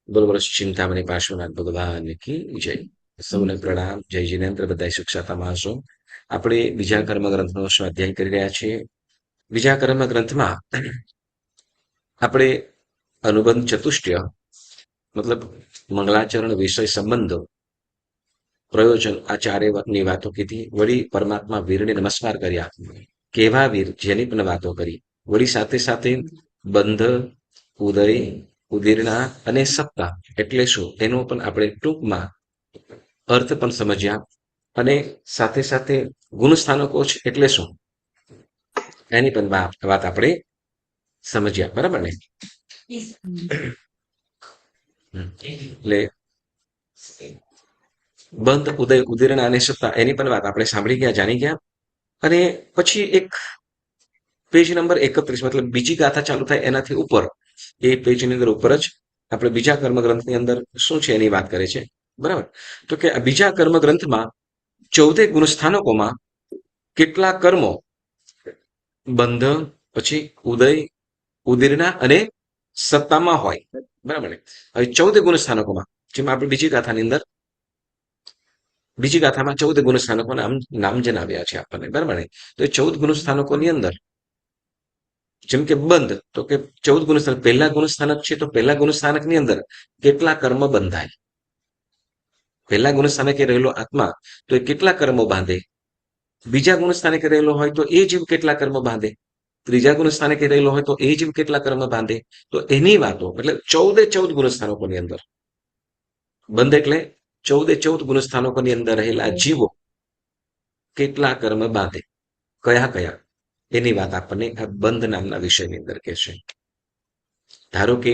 બોલો બોલો ચિંતામણી પાર્શ્વનાથ ભગવાન કી જય. સૌને પ્રણામ. જય જિનેન્દ્ર. બધા સુખસાતામાં હશો. આપણે બીજા કર્મ ગ્રંથનો સ્વાધ્યાય કરી રહ્યા છીએ. બીજા કર્મ ગ્રંથમાં આપણે અનુબંધ ચતુષ્ટય મતલબ મંગલાચરણ, વિષય, સંબંધો, પ્રયોજન આ ચારેયની વાતો કીધી. વળી પરમાત્મા વીરને નમસ્કાર કર્યા. કેવા વીર જેની પણ વાતો કરી. વળી સાથે સાથે બંધ, ઉદય, ઉદીર્ણા અને સત્તા એટલે શું એનો પણ આપણે ટૂંકમાં અર્થ પણ સમજ્યા. અને સાથે સાથે ગુણસ્થાનકો એટલે શું એની પણ વાત આપણે સમજ્યા. બરાબર ને? એટલે બંધ, ઉદય, ઉદીર્ણા અને સત્તા એની પણ વાત આપણે સાંભળી ગયા, જાણી ગયા. અને પછી એક પેજ નંબર 31 મતલબ બીજી ગાથા ચાલુ થાય એનાથી ઉપર, એ પેજની અંદર ઉપર જ આપણે બીજા કર્મગ્રંથની અંદર શું છે એની વાત કરે છે. બરાબર? તો કે બીજા કર્મગ્રંથમાં 14 ગુણસ્થાનકોમાં કેટલા કર્મો બંધ, પછી ઉદય, ઉદીર્ણા અને સત્તામાં હોય. બરાબર ને? હવે 14 ગુણસ્થાનકોમાં, જેમાં આપણે બીજી ગાથાની અંદર બીજી ગાથામાં 14 ગુણસ્થાનકોના નામ જણાવ્યા છે આપણને. બરાબર ને? તો એ 14 ગુણસ્થાનકોની અંદર જેમ કે બંધ, તો કે 14 ગુણસ્થાનક, પહેલા ગુણસ્થાનક છે તો પહેલા ગુણસ્થાનકની અંદર કેટલા કર્મ બંધાય. પહેલા ગુણસ્થાનકે રહેલો આત્મા તો એ કેટલા કર્મો બાંધે. બીજા ગુણસ્થાનકે રહેલો હોય તો એ જીવ કેટલા કર્મ બાંધે. ત્રીજા ગુણસ્થાનકે રહેલો હોય તો એ જીવ કેટલા કર્મ બાંધે. તો એની વાતો એટલે 14 ગુણસ્થાનકોની અંદર બંધ એટલે 14 ગુણસ્થાનકોની અંદર રહેલા જીવો કેટલા કર્મ બાંધે, કયા કયા, એની વાત આપણને આ બંધ નામના વિષયની અંદર કહેશે. ધારો કે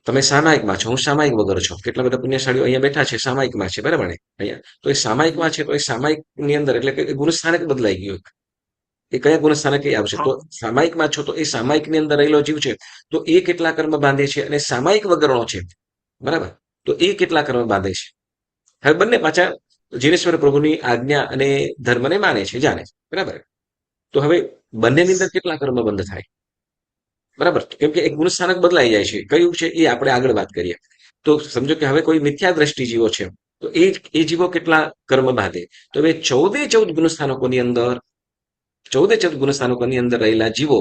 તમે સામાયિકમાં છો, હું સામાયિક વગર છો. કેટલા બધા પુણ્યશાળીઓ અહીંયા બેઠા છે સામાયિકમાં છે. બરાબર ને? અહીંયા તો એ સામાયિકમાં છે તો એ સામાયિકની અંદર એટલે કે ગુણસ્થાનક બદલાઈ ગયું. એ કયા ગુણસ્થાનકે આવશે? તો સામાયિકમાં છો તો એ સામાયિકની અંદર રહેલો જીવ છે તો એ કેટલા કર્મ બાંધે છે. અને સામાયિક વગરનો છે, બરાબર, તો એ કેટલા કર્મ બાંધે છે. હવે બંને પાછા જીનેશ્વર પ્રભુની આજ્ઞા અને ધર્મને માને છે, જાણે છે. બરાબર? તો હવે બંનેની અંદર કેટલા કર્મ બંધ થાય. બરાબર? કેમ કે એક ગુણસ્થાનક બદલાઈ જાય છે. કયું છે એ આપણે આગળ વાત કરીએ. તો સમજો કે હવે કોઈ મિથ્યા દ્રષ્ટિ જીવો છે તો એ જીવો કેટલા કર્મ બાંધે. તો હવે 14 ગુણસ્થાનકોની અંદર 14 ગુણસ્થાનકોની અંદર રહેલા જીવો,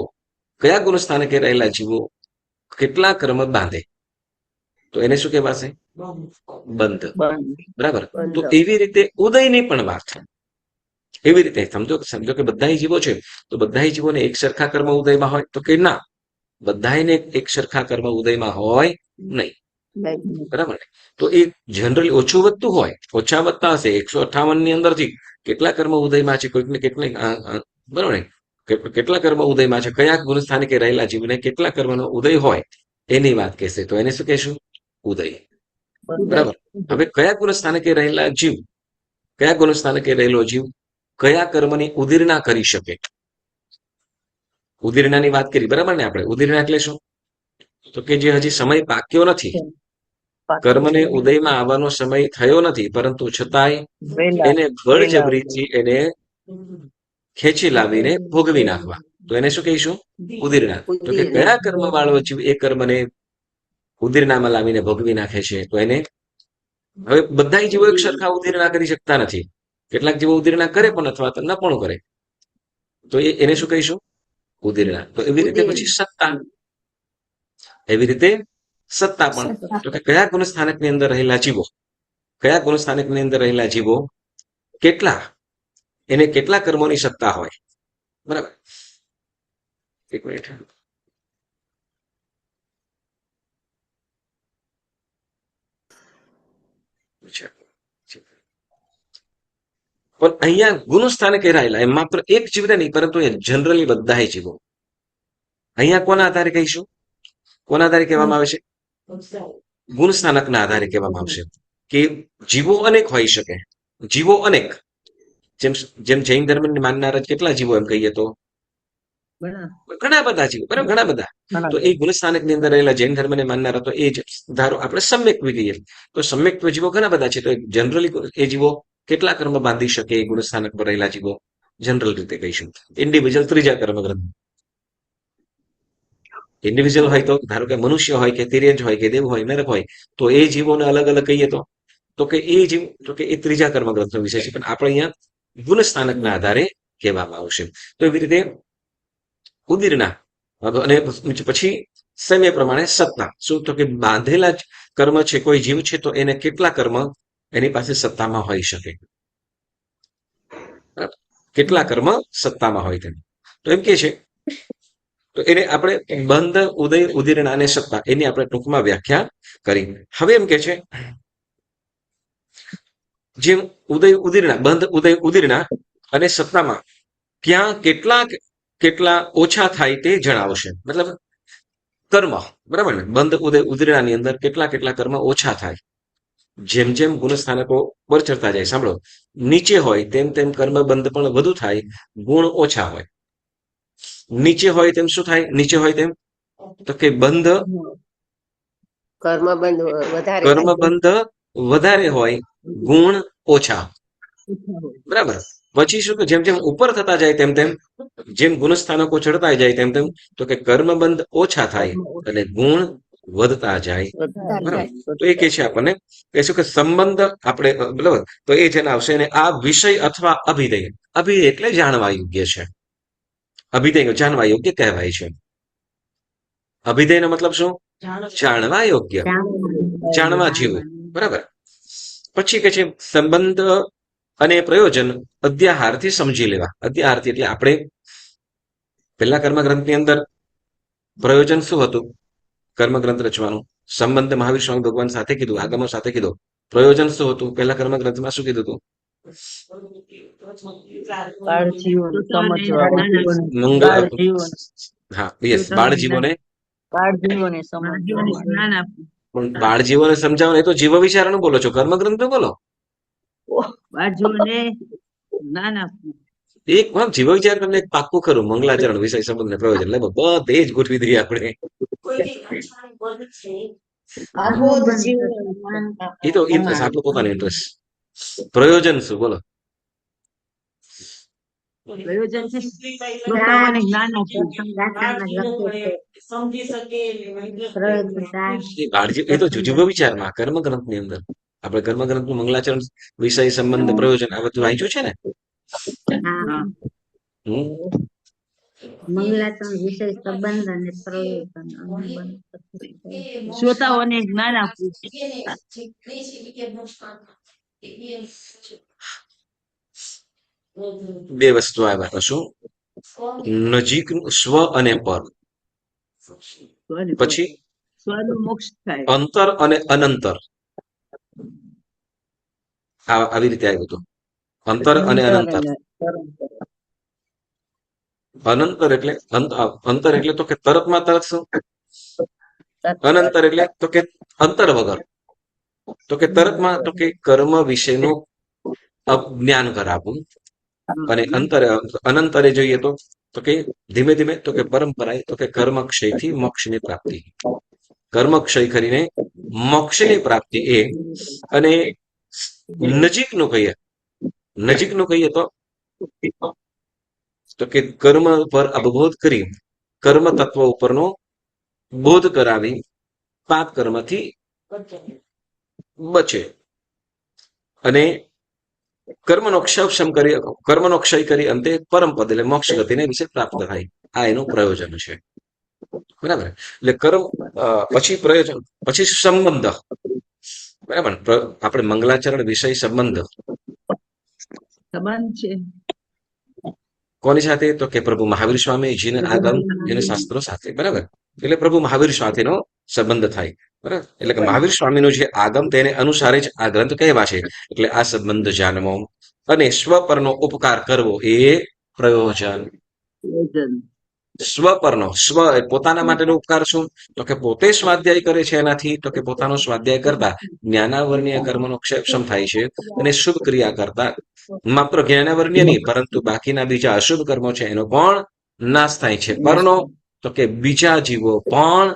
કયા ગુણસ્થાનકે રહેલા જીવો કેટલા કર્મ બાંધે, તો એને શું કહેવાશે? બંધ. બરાબર? તો એવી રીતે ઉદયની પણ વાત. એવી રીતે સમજો કે બધા જીવો છે તો બધા જીવોને એક સરખા કર્મ ઉદયમાં હોય, તો કે ના, બધાને એક સરખા કર્મ ઉદયમાં હોય નહીં. બરાબર ને? તો એ જનરલી ઓછું વધતું હોય, ઓછા વધતા હશે. 158 ની અંદરથી કેટલા કર્મ ઉદયમાં છે, કોઈકને કેટલીક, બરાબર ને, કેટલા કર્મ ઉદયમાં છે, કયા ગુણસ્થાનકે રહેલા જીવને કેટલા કર્મનો ઉદય હોય એની વાત કહેશે. તો એને શું કહેશું? ઉદય. બરાબર? હવે કયા ગુણસ્થાનકે રહેલા જીવ, કયા ગુણસ્થાનકે રહેલો જીવ કયા કર્મની ઉદીર્ણા કરી શકે. ઉદીર્ણાની વાત કરી, બરાબર ને? આપણે ઉદીર્ણા એટલે શું? તો કે જે હજી સમય પાક્યો નથી, કર્મને ઉદયમાં આવવાનો સમય થયો નથી, પરંતુ છતાંય એને બળજબરીથી એને ખેંચી લાવીને ભોગવી નાખવા, તો એને શું કહીશું? ઉદીર્ણા. તો કે કયા કર્મ વાળો જીવ એ કર્મને ઉદીર્ણામાં લાવીને ભોગવી નાખે છે, તો એને, હવે બધા જીવો એક સરખા ઉદીર્ણા કરી શકતા નથી. કેટલાક જીવો ઉદીર્ણા કરે પણ અથવા તો ન પણ કરે, તો એને શું કહીશું? ઉદીર્ણા. તો એવી રીતે પછી સત્તા, એવી રીતે સત્તા પણ. તો કે કયા ગુણસ્થાનકની અંદર રહેલા જીવો, કયા ગુણસ્થાનકની અંદર રહેલા જીવો કેટલા, એને કેટલા કર્મોની સત્તા હોય. બરાબર? એક મિનિટ. પણ અહીંયા ગુણસ્થાનકે રહેલા એ માત્ર એક જીવને નહીં, પરંતુ એ જનરલી બધા જીવો. અહીંયા કોના આધારે કહીશું? કોના આધારે કહેવામાં આવે છે? ગુણસ્થાનકના આધારે કહેવામાં આવશે કે જીવો અનેક હોઈ શકે. જીવો અનેક, જેમ જેમ જૈન ધર્મને માનનારા કેટલા જીવો એમ કહીએ તો ઘણા બધા જીવો. બરાબર? ઘણા બધા. તો એ ગુણસ્થાનકની અંદર રહેલા જૈન ધર્મને માનનારા તો એ જ ધારો આપણે સમ્યક્ત્વ કહીએ તો સમ્યક્ત્વ જીવો ઘણા બધા છે. તો જનરલી એ જીવો કેટલા કર્મ બાંધી શકે એ ગુણસ્થાનક પર રહેલા જીવો, જનરલ રીતે કહીશું. ઇન્ડિવિજ્યુઅલ ત્રીજા કર્મ ગ્રંથ. ઇન્ડિવિજ્યુઅલ હોય તો ધારો કે મનુષ્ય હોય કે તિર્યંજ હોય કે દેવ હોય નરક હોય, તો એ જીવોને અલગ અલગ કહીએ તો કે એ જીવ તો કે એ ત્રીજા કર્મગ્રંથનો વિષય છે, પણ આપણે અહીંયા ગુણસ્થાનકના આધારે કહેવામાં આવશે. તો એવી રીતે ઉદીરના અને પછી સમય પ્રમાણે સત્તા શું તો કે બાંધેલા જ કર્મ છે, કોઈ જીવ છે તો એને કેટલા કર્મ એની પાસે સત્તામાં હોઈ શકે, કેટલા કર્મ સત્તામાં હોય તેમ. તો એમ કે છે તો એને આપણે બંધ ઉદય ઉદીર્ણા અને સત્તા એની આપણે ટૂંકમાં વ્યાખ્યા કરી. હવે એમ કે છે જેમ ઉદય ઉદીર્ણા બંધ ઉદય ઉદીર્ણા અને સત્તામાં ક્યાં કેટલા ઓછા થાય તે જણાવશે. મતલબ કર્મ બરાબર ને, બંધ ઉદય ઉદીર્ણાની અંદર કેટલા કર્મ ઓછા થાય. જેમ જેમ ગુણસ્થાનકો પર ચડતા જાય, સાંભળો, નીચે હોય તેમ તેમ કર્મ બંધ પણ વધુ થાય, ગુણ ઓછા હોય. નીચે હોય તેમ શું થાય? નીચે હોય તેમ તો કે બંધ કર્મબંધ વધારે હોય, ગુણ ઓછા. બરાબર. પછી શું કે જેમ જેમ ઉપર થતા જાય તેમ તેમ જેમ ગુણસ્થાનકો ચડતા જાય તેમ તેમ તો કે કર્મબંધ ઓછા થાય અને ગુણ વધતા જાય. બરાબર. તો એ કે છે આપણને કે શું કે સંબંધ આપણે બરાબર તો એ જેને આવશે અને આ વિષય અથવા અભિધેય. અભિધેય એટલે જાણવા યોગ્ય છે. અભિધેય જાણવા યોગ્ય કહેવાય છે. અભિધેયનો મતલબ શું? જાણવા યોગ્ય, જાણવા જેવું. બરાબર. પછી કે છે સંબંધ અને પ્રયોજન અધ્યાહારથી સમજી લેવા. અધ્યાહારથી એટલે આપણે પહેલા કર્મગ્રંથની અંદર પ્રયોજન શું હતું કર્મગ્રંથ રચવાનું? સંબંધ મહાવીર સ્વામી ભગવાન સાથે કીધું, આગમો સાથે કીધું. પ્રયોજન શું હતું? પહેલા કર્મગ્રંથમાં શું કીધું હતું? હા યસ, બાળ જીવોને પણ બાળ જીવોને સમજાવવાનું, એ તો જીવ વિચારનું બોલો છો, કર્મગ્રંથ નું બોલો. એક જીવ વિચાર તમને એક પાક્કું ખરું મંગલાચરણ વિષય સંબંધ ને પ્રયોજન લે બધે જ ગોઠવી દઈએ આપણે. એ તો ઇન્ટરેસ્ટ આપણો પોતાનો ઇન્ટરેસ્ટ. પ્રયોજન શું બોલો? એ તો જીવ વિચારમાં કર્મગ્રંથ ની અંદર આપણે કર્મગ્રંથ નું મંગલાચરણ વિષય સંબંધ પ્રયોજન આ બધું વાંચ્યું છે ને. મંગલાચરણ વિષય સંબંધ અને પ્રયોજન શ્રોતાઓને જ્ઞાન આપવું. બે વસ્તુ આવ્યા હતા, શું? નજીક સ્વ અને પર, પછી અંતર અને અનંતર. આવી રીતે આવ્યું હતું, અંતર અને અનંતર. અનંતર એટલે અંતર એટલે તો કે તરતમાં તરત શું? અનંતર એટલે તો કે અંતર વગર. તો કે તરતમાં તો કે કર્મ વિશેનું જ્ઞાન કરાવવું. અને અનંતરે જોઈએ તો કે ધીમે ધીમે તો કે પરંપરાએ તો કે કર્મક્ષયથી મોક્ષની પ્રાપ્તિ. કર્મક્ષય કરીને મોક્ષની પ્રાપ્તિ એ. અને નજીકનું કહીએ તો કે કર્મ પર અવબોધ કરી કર્મ તત્વ ઉપરનો બોધ કરાવી પાપ કર્મથી બચે અને કર્મનો ક્ષય કરી અંતે પરમપદ એટલે મોક્ષ ગતિને વિશે પ્રાપ્ત થાય. આ એનું પ્રયોજન છે. બરાબર. એટલે કર્મ પછી પ્રયોજન, પછી સંબંધ. બરાબર. આપણે મંગલાચરણ વિષય સંબંધ છે કોની સાથે? તો કે પ્રભુ મહાવીર સ્વામીજીને આગમ એને શાસ્ત્રો સાથે. બરાબર. એટલે પ્રભુ મહાવીર સાથેનો સંબંધ થાય. બરાબર. એટલે કે મહાવીર સ્વામીનું જે આગમ તેને અનુસારે જ આ ગ્રંથ કહેવા છે. એટલે આ સંબંધ જાણવો અને સ્વ પરનો ઉપકાર કરવો એ પ્રયોજન. સ્વ પરનો, સ્વ પોતાના માટેનો ઉપકાર શું? તો કે પોતે સ્વાધ્યાય કરે છે એનાથી તો કે પોતાનો સ્વાધ્યાય કરતા જ્ઞાનાવર્ણીય કર્મનો ક્ષેમ થાય છે અને શુભ ક્રિયા કરતા માત્ર જ્ઞાનાવર્ણીય નહીં પરંતુ બાકીના બીજા અશુભ કર્મો છે એનો પણ નાશ થાય છે. પરનો તો કે બીજા જીવો પણ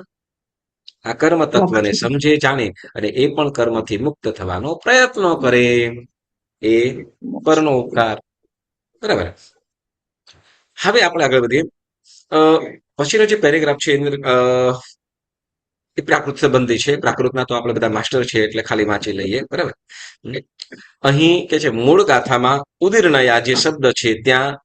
આ કર્મ તત્વને સમજે જાણે અને એ પણ કર્મથી મુક્ત થવાનો પ્રયત્ન કરે એ પરનો ઉપકાર. બરાબર. હવે આપણે આગળ વધીએ. પછીનો જે પેરેગ્રાફ છે એની અંદર એ પ્રાકૃત સંબંધી છે. પ્રાકૃતના તો આપણે બધા માસ્ટર છે એટલે ખાલી વાંચી લઈએ, બરાબર. અહીં કે છે મૂળ ગાથામાં ઉદીર્ણયા જે શબ્દ છે ત્યાં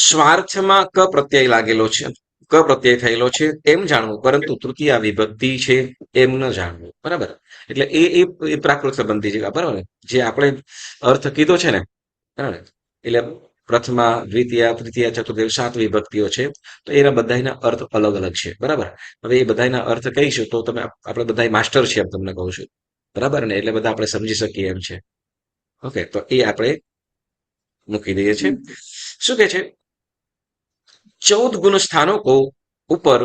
સ્વાર્થમાં ક પ્રત્યય લાગેલો છે, ક પ્રત્યય થયેલો છે એમ જાણવું, પરંતુ તૃતીય વિભક્તિ છે એમ ન જાણવું, બરાબર. એટલે એ પ્રાકૃત સંબંધી છે, બરાબર ને? જે આપણે અર્થ કીધો છે ને, બરાબર. એટલે પ્રથમા, દ્વિતીય, તૃતીય, ચતુર્થ્ય 7 વિભક્તિઓ છે. તો એના બધાના અર્થ અલગ અલગ છે, બરાબર. હવે એ બધાના અર્થ કહીશું તો તમે આપણે બધા માસ્ટર છે એમ તમને કહું છું, બરાબર ને? એટલે બધા આપણે સમજી શકીએ એમ છે. ઓકે, તો એ આપણે મૂકી દઈએ છીએ. શું કે છે? 14 ગુણ સ્થાનકો ઉપર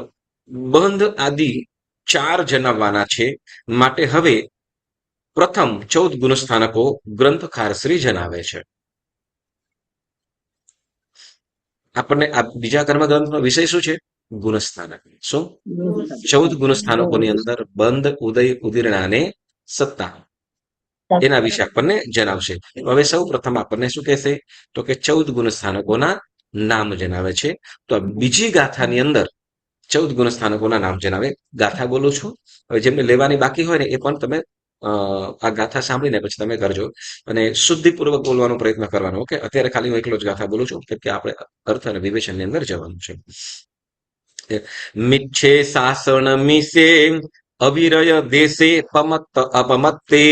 બંધ આદિ 4 જણાવવાના છે, માટે હવે પ્રથમ 14 ગુણ સ્થાનકો ગ્રંથકાર શ્રી જણાવે છે. આપણને આ બીજા કર્મગ્રંથનો વિષય શું છે? ગુણસ્થાનક. શું? 14 ગુણસ્થાનકોની અંદર બંધ, ઉદય, ઉદીર્ણાને સત્તા, એના વિશે આપણને જણાવશે. હવે સૌ પ્રથમ આપણને શું કહેશે? તો કે 14 ગુણસ્થાનકોના નામ જણાવે છે. તો બીજી ગાથાની અંદર 14 ગુણસ્થાનકોના નામ જણાવે. ગાથા બોલું છું. હવે જેમને લેવાની બાકી હોય ને એ પણ તમે આ ગાથા સાંભળીને પછી તમે કરજો અને શુદ્ધિપૂર્વક બોલવાનો પ્રયત્ન કરવાનો. ઓકે, અત્યારે ખાલી હું એકલો જ ગાથા બોલું છું કેમ કે આપણે અર્થ અને વિવેચનની અંદર જવાનું છે. મિચ્છે સાસણ મિશે અવિરય દેશે પમત્ત અપમત્તે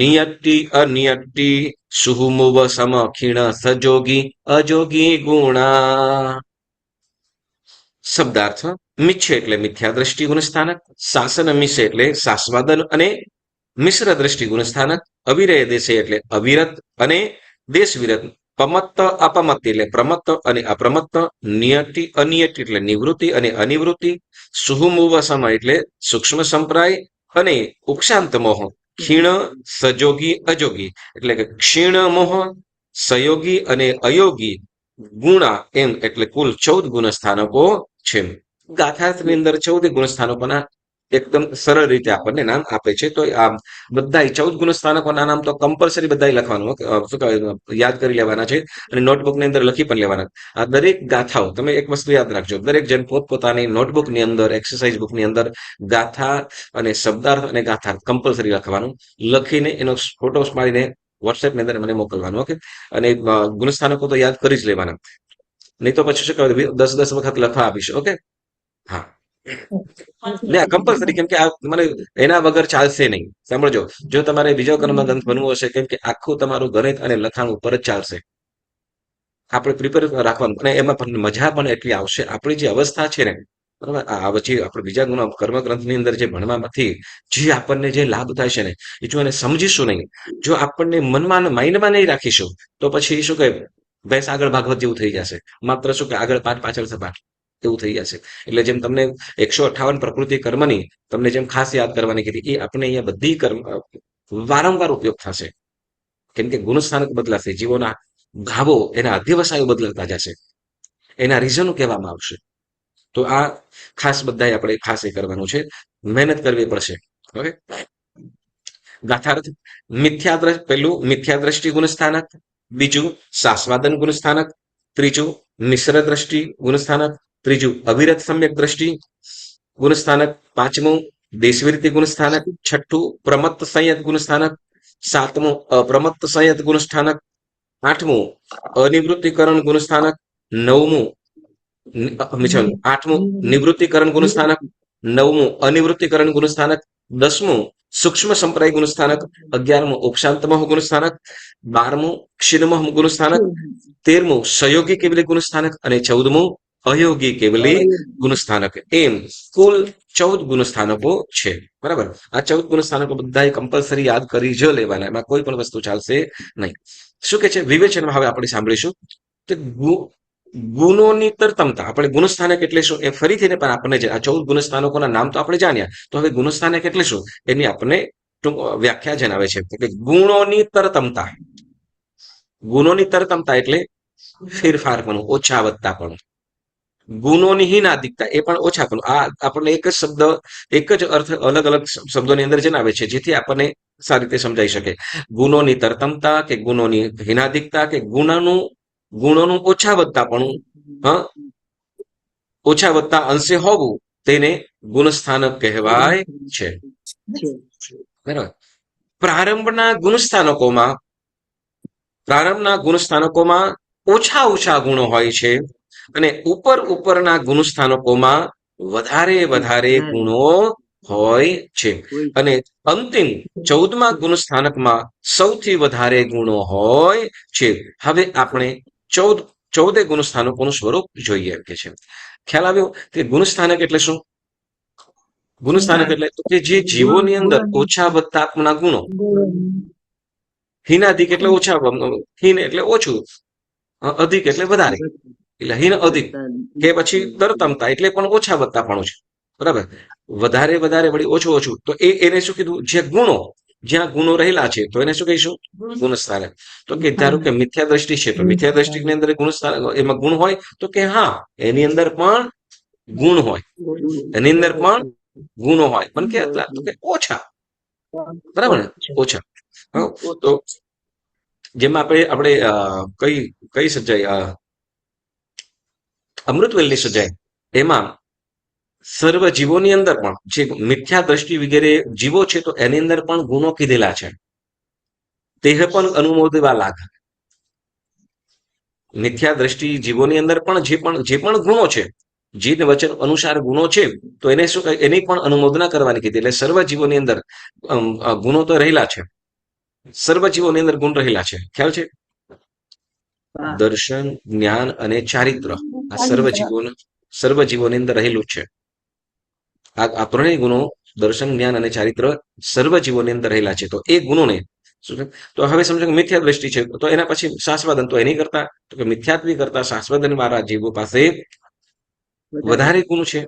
નિયટ્ટી અનિયટ્ટી સુહુમુવ સમખીણ સજોગી અજોગી ગુણા. શબ્દાર્થ: મિચ્છે એટલે મિથ્યા દ્રષ્ટિ ગુણસ્થાનક, શાસન મિશે એટલે શાસ્વાદન અને મિશ્ર દ્રષ્ટિ ગુણસ્થાનક, અવિરય દેશે એટલે અવિરત અને દેશ વિરત, પમત્ત અપમત્તિ એટલે પ્રમત્ત અને અપ્રમત્ત, નિયતિ અનિયતિ એટલે નિવૃત્તિ અને અનિવૃત્તિ, સુહુમુવ સમ એટલે સૂક્ષ્મ સંપ્રાય અને ઉપશાંત મોહ, ખીણ સજોગી અજોગી એટલે કે ક્ષીણ મોહ, સયોગી અને અયોગી ગુણા, એમ એટલે કુલ 14 ગુણ સ્થાનકો છે. ગાથાની અંદર 14 ગુણ સ્થાનકોના એકદમ સરળ રીતે આપણને નામ આપે છે. તો આ બધા 14 ગુણ સ્થાનકોના નામ તો કમ્પલસરી બધા લખવાનું, શું કહેવાય, યાદ કરી લેવાના છે અને નોટબુકની અંદર લખી પણ લેવાના. આ દરેક ગાથાઓ તમે એક વસ્તુ યાદ રાખજો, દરેક જણ પોતપોતાની નોટબુકની અંદર, એક્સરસાઇઝ બુકની અંદર ગાથા અને શબ્દાર્થ અને ગાથા કમ્પલસરી લખવાનું. લખીને એનો ફોટોસ પાડીને વોટ્સએપની અંદર મને મોકલવાનું. ઓકે, અને ગુણસ્થાનકો તો યાદ કરી જ લેવાના, નહીં તો પછી શું કહેવાય 10 વખત લખવા આપીશ. ઓકે, હા, ને કમ્પલસરી, કેમ કે આ મને એના વગર ચાલશે નહીં. સાંભળજો, જો તમારે બીજો કર્મગ્રંથ બનવું હશે, કેમ કે આખું તમારું ગણિત અને લખાણ ઉપર જ ચાલશે. આપણે પ્રિપેર રાખવાનું અને એમાં પણ મજા પણ એટલી આવશે. આપણી જે અવસ્થા છે ને, બરાબર, આ પછી આપણે બીજા ગુણ કર્મગ્રંથની અંદર જે ભણવામાંથી જે આપણને જે લાભ થાય છે ને, એ જો એને સમજીશું નહીં, જો આપણને મનમાં માઇન્ડમાં નહીં રાખીશું, તો પછી શું કહે, ભેંસ આગળ ભાગવત જેવું થઈ જશે. માત્ર શું કે આગળ પાઠ પાછળ સપાટ એવું થઈ જશે. એટલે જેમ તમને 158 પ્રકૃતિ કર્મની તમને જેમ ખાસ યાદ કરવાની કીધી, એ આપણે અહીંયા બધી કર્મ વારંવાર ઉપયોગ થશે. કેમ કે ગુણસ્થાનક બદલાશે, જીવોના ભાવો, એના અધ્યવસાયો બદલાતા જશે, એના રીઝનો કહેવામાં આવશે. તો આ ખાસ બધાએ આપણે ખાસ એ કરવાનું છે, મહેનત કરવી પડશે. ઓકે, ગાથાર્થ: પહેલું મિથ્યા દ્રષ્ટિ ગુણસ્થાનક, બીજું શાસ્વાદન ગુણસ્થાનક, ત્રીજું મિશ્ર દ્રષ્ટિ ગુણસ્થાનક, ત્રીજું અવિરત સમ્યક દ્રષ્ટિ ગુણસ્થાનક, પાંચમું દેશવિરતિ ગુણસ્થાનક, છઠ્ઠું પ્રમત્ત સંયત ગુણસ્થાનક, સાતમું અપ્રમત્ત સંયત ગુણસ્થાનક, આઠમું અનિવૃત્તિકરણ ગુણસ્થાનક, નવમું આઠમું નિવૃત્તિકરણ ગુણસ્થાનક, નવમું અનિવૃત્તિકરણ ગુણસ્થાનક, 10મું સૂક્ષ્મ સંપ્રાય ગુણસ્થાનક, 11મું ઉપશાંતમોહ ગુણસ્થાનક, 12મું ક્ષીણમોહ ગુણસ્થાનક, 13મું સહયોગી કેવલી ગુણસ્થાનક અને 14મું અયોગી કેવલી ગુણસ્થાનક. એમ કુલ 14 ગુણસ્થાનકો છે. બરાબર, આ 14 ગુણસ્થાનકો બધા કમ્પલસરી યાદ કરી જ લેવાના, એમાં કોઈ પણ વસ્તુ ચાલશે નહીં. શું કે છે વિવેચનમાં? હવે આપણે સાંભળીશું કે ગુણોની તરતમતા. આપણે ગુણસ્થાનક એટલે શું એ ફરીથી પણ આપણને આ 14 ગુણસ્થાનકોના નામ તો આપણે જાણ્યા, તો હવે ગુણસ્થાનક એટલે શું એની આપણને વ્યાખ્યા જણાવે છે કે ગુણોની તરતમતા. ગુણોની તરતમતા એટલે ફેરફારપણું, ઓછા વધતાપણું. ગુણોની હીનાધિકતા, એ પણ ઓછાપણું. આ આપણને એક જ શબ્દ, એક જ અર્થ અલગ અલગ શબ્દોની અંદર જણાવે છે, જેથી આપણને સારી રીતે સમજાઈ શકે. ગુણોની તરતમતા કે ગુણોની હીનાધિકતા કે ગુણોનું ઓછા વધતાપણું, ઓછા વત્તા અંશે હોવું તેને ગુણસ્થાનક કહેવાય છે. બરાબર. પ્રારંભના ગુણસ્થાનકોમાં પ્રારંભના ગુણસ્થાનકોમાં ઓછા ઓછા ગુણો હોય છે અને ઉપરના ગુણસ્થાનકોમાં વધારે વધારે ગુણો હોય છે અને અંતિમ 14મા ગુણસ્થાનકમાં સૌથી વધારે ગુણો હોય છે. હવે આપણે 14 ગુણસ્થાનકોનું સ્વરૂપ જોઈએ કે છે. ખ્યાલ આવ્યો કે ગુણસ્થાનક એટલે શું? ગુણસ્થાનક એટલે તો કે જે જીવોની અંદર ઓછા વત્તાના ગુણો, હિનાધિક એટલે ઓછા, હિન એટલે ઓછું, અધિક એટલે વધારે, એટલે હિન અધિક કે પછી તરતમતા એટલે પણ ઓછા વત્તાપણું છે. બરાબર. વધારે વધારે વળી ઓછું ઓછું, તો એને શું કીધું? જે ગુણો, જ્યાં ગુણો રહેલા છે તો એને શું કહીશું? ગુણસ્થાનક. તો કે ધારો કે મિથ્યા દ્રષ્ટિ છે, તો મિથ્યા દ્રષ્ટિની અંદર ગુણસ્થાનક, એમાં ગુણ હોય? તો કે હા, એની અંદર પણ ગુણ હોય, એની અંદર પણ ગુણો હોય, પણ કેટલા? તો કે ઓછા. બરાબર ને? ઓછા. તો જેમાં આપણે કઈ કઈ સજાય, અમૃતવેલની સજાય, એમાં સર્વ જીવોની અંદર પણ જે મિથ્યા દ્રષ્ટિ વગેરે જીવો છે તો એની અંદર પણ ગુણો કીધેલા છે. તે પણ અનુમોદવા લાગ. મિથ્યા દ્રષ્ટિ જીવોની અંદર પણ જે પણ ગુણો છે, જીત વચન અનુસાર ગુણો છે, તો એને શું કહે? એની પણ અનુમોદના કરવાની કીધી. એટલે સર્વ જીવોની અંદર ગુણો તો રહેલા છે, સર્વ જીવોની અંદર ગુણ રહેલા છે. ખ્યાલ છે? દર્શન, જ્ઞાન અને ચારિત્ર આ સર્વ જીવોની અંદર રહેલું છે. આ ત્રણેય ગુણો, દર્શન, જ્ઞાન અને ચારિત્ર, સર્વ જીવોની અંદર રહેલા છે. તો એ ગુણોને શું છે? તો હવે સમજો કે મિથ્યા દ્રષ્ટિ છે, તો એના પછી શાસ્વાદન, તો એની કરતા, તો કે મિથ્યાત્વી કરતા શાસ્વાદન વાળા જીવો પાસે વધારે ગુણ છે,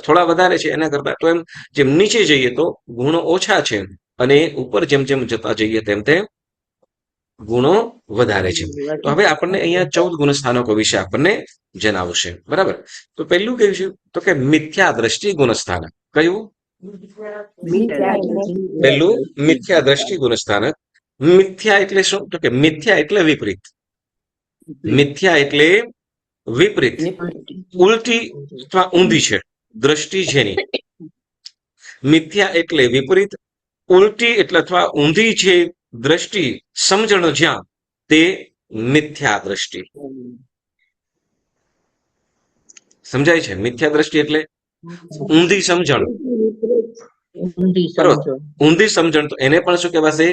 થોડા વધારે છે એના કરતા. તો એમ જેમ નીચે જઈએ તો ગુણો ઓછા છે અને ઉપર જેમ જેમ જતા જઈએ તેમ તેમ ગુણો વધારે છે. તો હવે આપણને અહીંયા 14 ગુણસ્થાનકો વિશે આપણને જણાવશે. બરાબર. તો પહેલું કયું છે? તો કે મિથ્યા દ્રષ્ટિ ગુણસ્થાનક. કયું? પહેલું મિથ્યા દ્રષ્ટિ ગુણસ્થાનક. મિથ્યા એટલે શું? તો કે મિથ્યા એટલે વિપરીત. મિથ્યા એટલે વિપરીત, ઉલટી અથવા ઊંધી છે દ્રષ્ટિ જેની. મિથ્યા એટલે વિપરીત, ઉલટી એટલે અથવા ઊંધી છે દ્રષ્ટિ, સમજણ જ્યાં, તે મિથ્યા દ્રષ્ટિ. સમજાય છે? મિથ્યા દ્રષ્ટિ એટલે ઊંધી સમજણ. બરોબર. ઊંધી સમજણ, તો એને પણ શું કહેવાશે?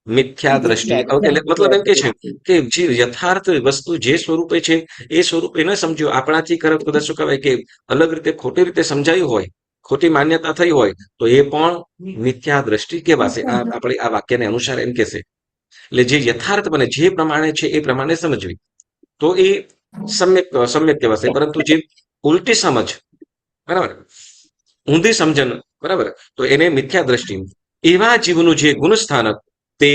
મિથ્યા દ્રષ્ટિ. એટલે મતલબ એમ કે છે કે જે યથાર્થ વસ્તુ જે સ્વરૂપે છે એ સ્વરૂપે ન સમજ્યો, આપણાથી કદાચ શું કહેવાય કે અલગ રીતે ખોટી રીતે સમજાયું હોય, ખોટી માન્યતા થઈ હોય, તો એ પણ મિથ્યા દ્રષ્ટિ કહેવાશે. આપણે આ વાક્યને અનુસાર એમ કહેશે. એટલે જે યથાર્થ બને, જે પ્રમાણે છે એ પ્રમાણે સમજવી, તો એ સમ્યક કહેવાશે. પરંતુ જે ઉલટી સમજ, બરાબર, ઊંધી સમજણ, બરાબર, તો એને મિથ્યા દ્રષ્ટિ. એવા જીવનું જે ગુણસ્થાનક તે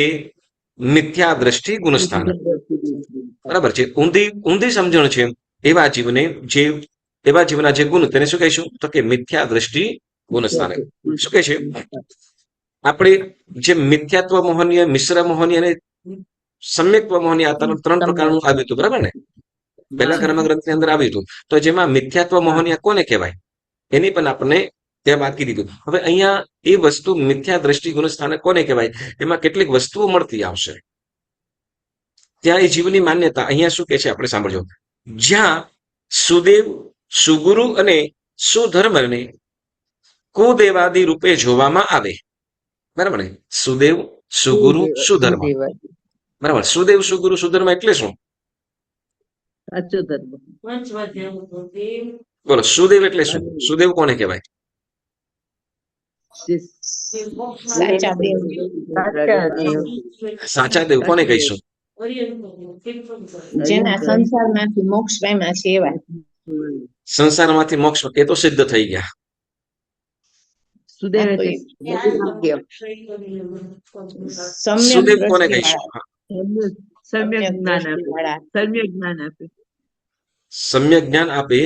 મિથ્યા દ્રષ્ટિ ગુણસ્થાનક. બરાબર છે. ઊંધી સમજણ છે એવા જીવને, એવા જીવના જે ગુણ, તેને શું કહીશું? તો કે મિથ્યા દ્રષ્ટિ ગુણસ્થાનક. શું કહે છે? આપણે જે મિથ્યાત્વ મોહનીય, મિશ્ર મોહનીય અને સમ્યક્ત્વ મોહનીય, આ ત્રણ પ્રકારનું આવ્યું હતું. બરાબર ને? પહેલા કર્મગ્રંથની અંદર આવ્યું હતું. તો જેમાં મિથ્યાત્વ મોહનીય કોને કહેવાય એની પણ આપણને ત્યાં વાત કીધી. હવે અહીંયા એ વસ્તુ મિથ્યા દ્રષ્ટિ ગુણસ્થાનક કોને કહેવાય, એમાં કેટલીક વસ્તુઓ મળતી આવશે. ત્યાં એ જીવની માન્યતા અહીંયા શું કે છે આપણે સાંભળજો. જ્યાં સુદેવ, સુગુરુ અને સુધર્મને કુદેવાદી રૂપે જોવામાં આવે. બરાબર ને? સુદેવ, સુગુરુ, સુધર્મ. બરાબર. સુદેવ, સુગુરુ, સુધર્મ એટલે શું? બોલો, સુદેવ એટલે શું? સુદેવ કોને કહેવાય? સાચા દેવ કોને કહીશું? જેના સંસારમાંથી મોક્ષ પામ્યા છે એવા. સંસારમાંથી મોક્ષ, એ તો સિદ્ધ થઈ ગયા. સુદેવ કોને કહીશું? સમ્યક જ્ઞાન આપે.